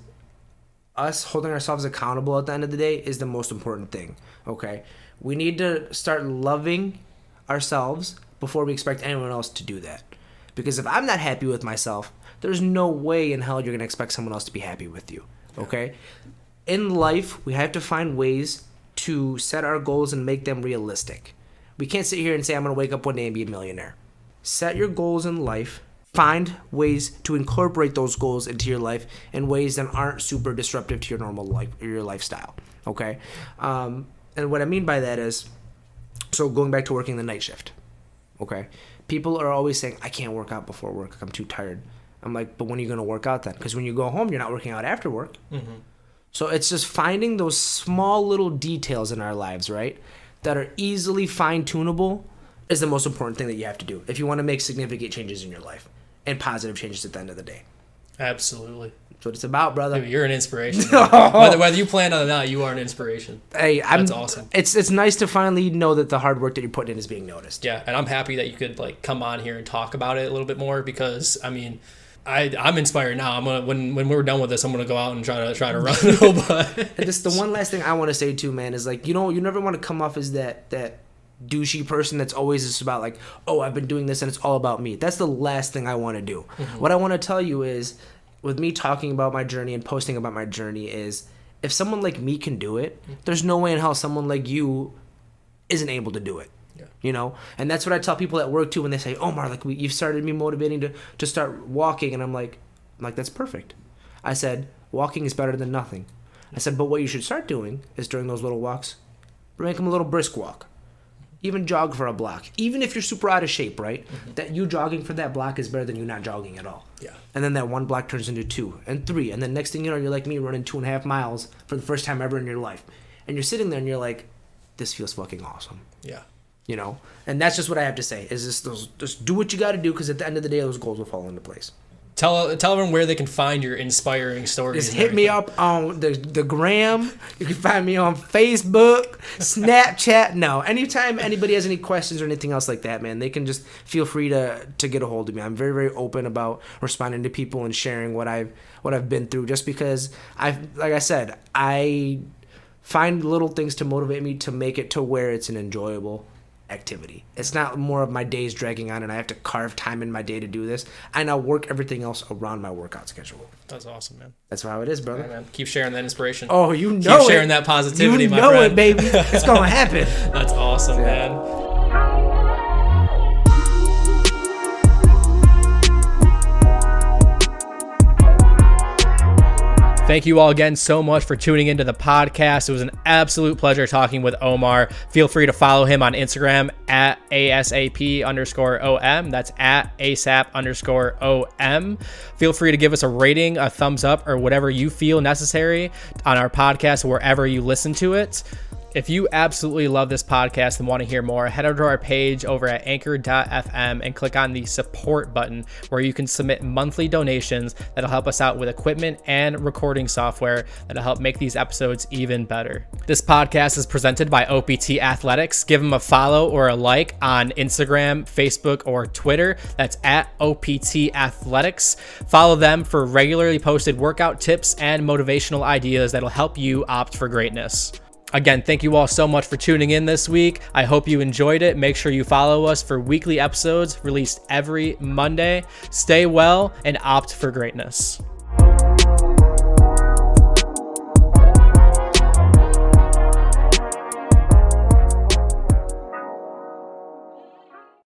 us holding ourselves accountable at the end of the day is the most important thing. Okay, we need to start loving ourselves before we expect anyone else to do that. Because if I'm not happy with myself, there's no way in hell you're gonna expect someone else to be happy with you. Okay, in life we have to find ways to set our goals and make them realistic. We can't sit here and say I'm gonna wake up one day and be a millionaire. Set your goals in life. Find ways to incorporate those goals into your life in ways that aren't super disruptive to your normal life or your lifestyle. Okay, and what I mean by that is, so going back to working the night shift. Okay, people are always saying I can't work out before work. I'm too tired. I'm like, but when are you gonna work out then? Because when you go home, you're not working out after work. So it's just finding those small little details in our lives, right, that are easily fine-tunable, is the most important thing that you have to do if you want to make significant changes in your life and positive changes at the end of the day. Absolutely. That's what it's about, brother. Dude, you're an inspiration. Whether you plan on it or not, you are an inspiration. Hey, that's awesome. It's nice to finally know that the hard work that you're putting in is being noticed. Yeah, and I'm happy that you could like come on here and talk about it a little bit more because I mean, I'm inspired now. I'm gonna when we're done with this, I'm gonna go out and try to run a little bit. And just the one last thing I want to say too, man, is like you never want to come off as that douchey person that's always just about like, oh, I've been doing this and it's all about me. That's the last thing I want to do. Mm-hmm. What I want to tell you is, with me talking about my journey and posting about my journey, is if someone like me can do it, there's no way in hell someone like you isn't able to do it. Yeah. And that's what I tell people at work too when they say, Omar, like you've started me motivating to start walking, and I'm like that's perfect. I said walking is better than nothing. I said, but what you should start doing is during those little walks, make them a little brisk walk. Even jog for a block. Even if you're super out of shape, right? Mm-hmm. That you jogging for that block is better than you not jogging at all. Yeah. And then that one block turns into 2 and 3. And then next thing you know, you're like me running 2.5 miles for the first time ever in your life. And you're sitting there and you're like, this feels fucking awesome. Yeah. And that's just what I have to say. Is just do what you got to do, because at the end of the day, those goals will fall into place. Tell everyone where they can find your inspiring stories. Just hit me up on the gram. You can find me on Facebook, Snapchat. No, anytime anybody has any questions or anything else like that, man, they can just feel free to get a hold of me. I'm very, very open about responding to people and sharing what I've been through. Just because like I said, I find little things to motivate me to make it to where it's an enjoyable activity. It's not more of my days dragging on and I have to carve time in my day to do this. I now work everything else around my workout schedule. That's awesome, man. That's how it is, brother. Right, man. Keep sharing that inspiration. Oh, Keep sharing that positivity, my friend. You know it, baby. It's gonna happen. That's awesome, man. Thank you all again so much for tuning into the podcast. It was an absolute pleasure talking with Omar. Feel free to follow him on Instagram at ASAP_OM. That's at ASAP_OM. Feel free to give us a rating, a thumbs up, or whatever you feel necessary on our podcast wherever you listen to it. If you absolutely love this podcast and want to hear more, head over to our page over at anchor.fm and click on the support button where you can submit monthly donations that'll help us out with equipment and recording software that'll help make these episodes even better. This podcast is presented by OPT Athletics. Give them a follow or a like on Instagram, Facebook, or Twitter. That's at OPT Athletics. Follow them for regularly posted workout tips and motivational ideas that'll help you opt for greatness. Again, thank you all so much for tuning in this week. I hope you enjoyed it. Make sure you follow us for weekly episodes released every Monday. Stay well and opt for greatness.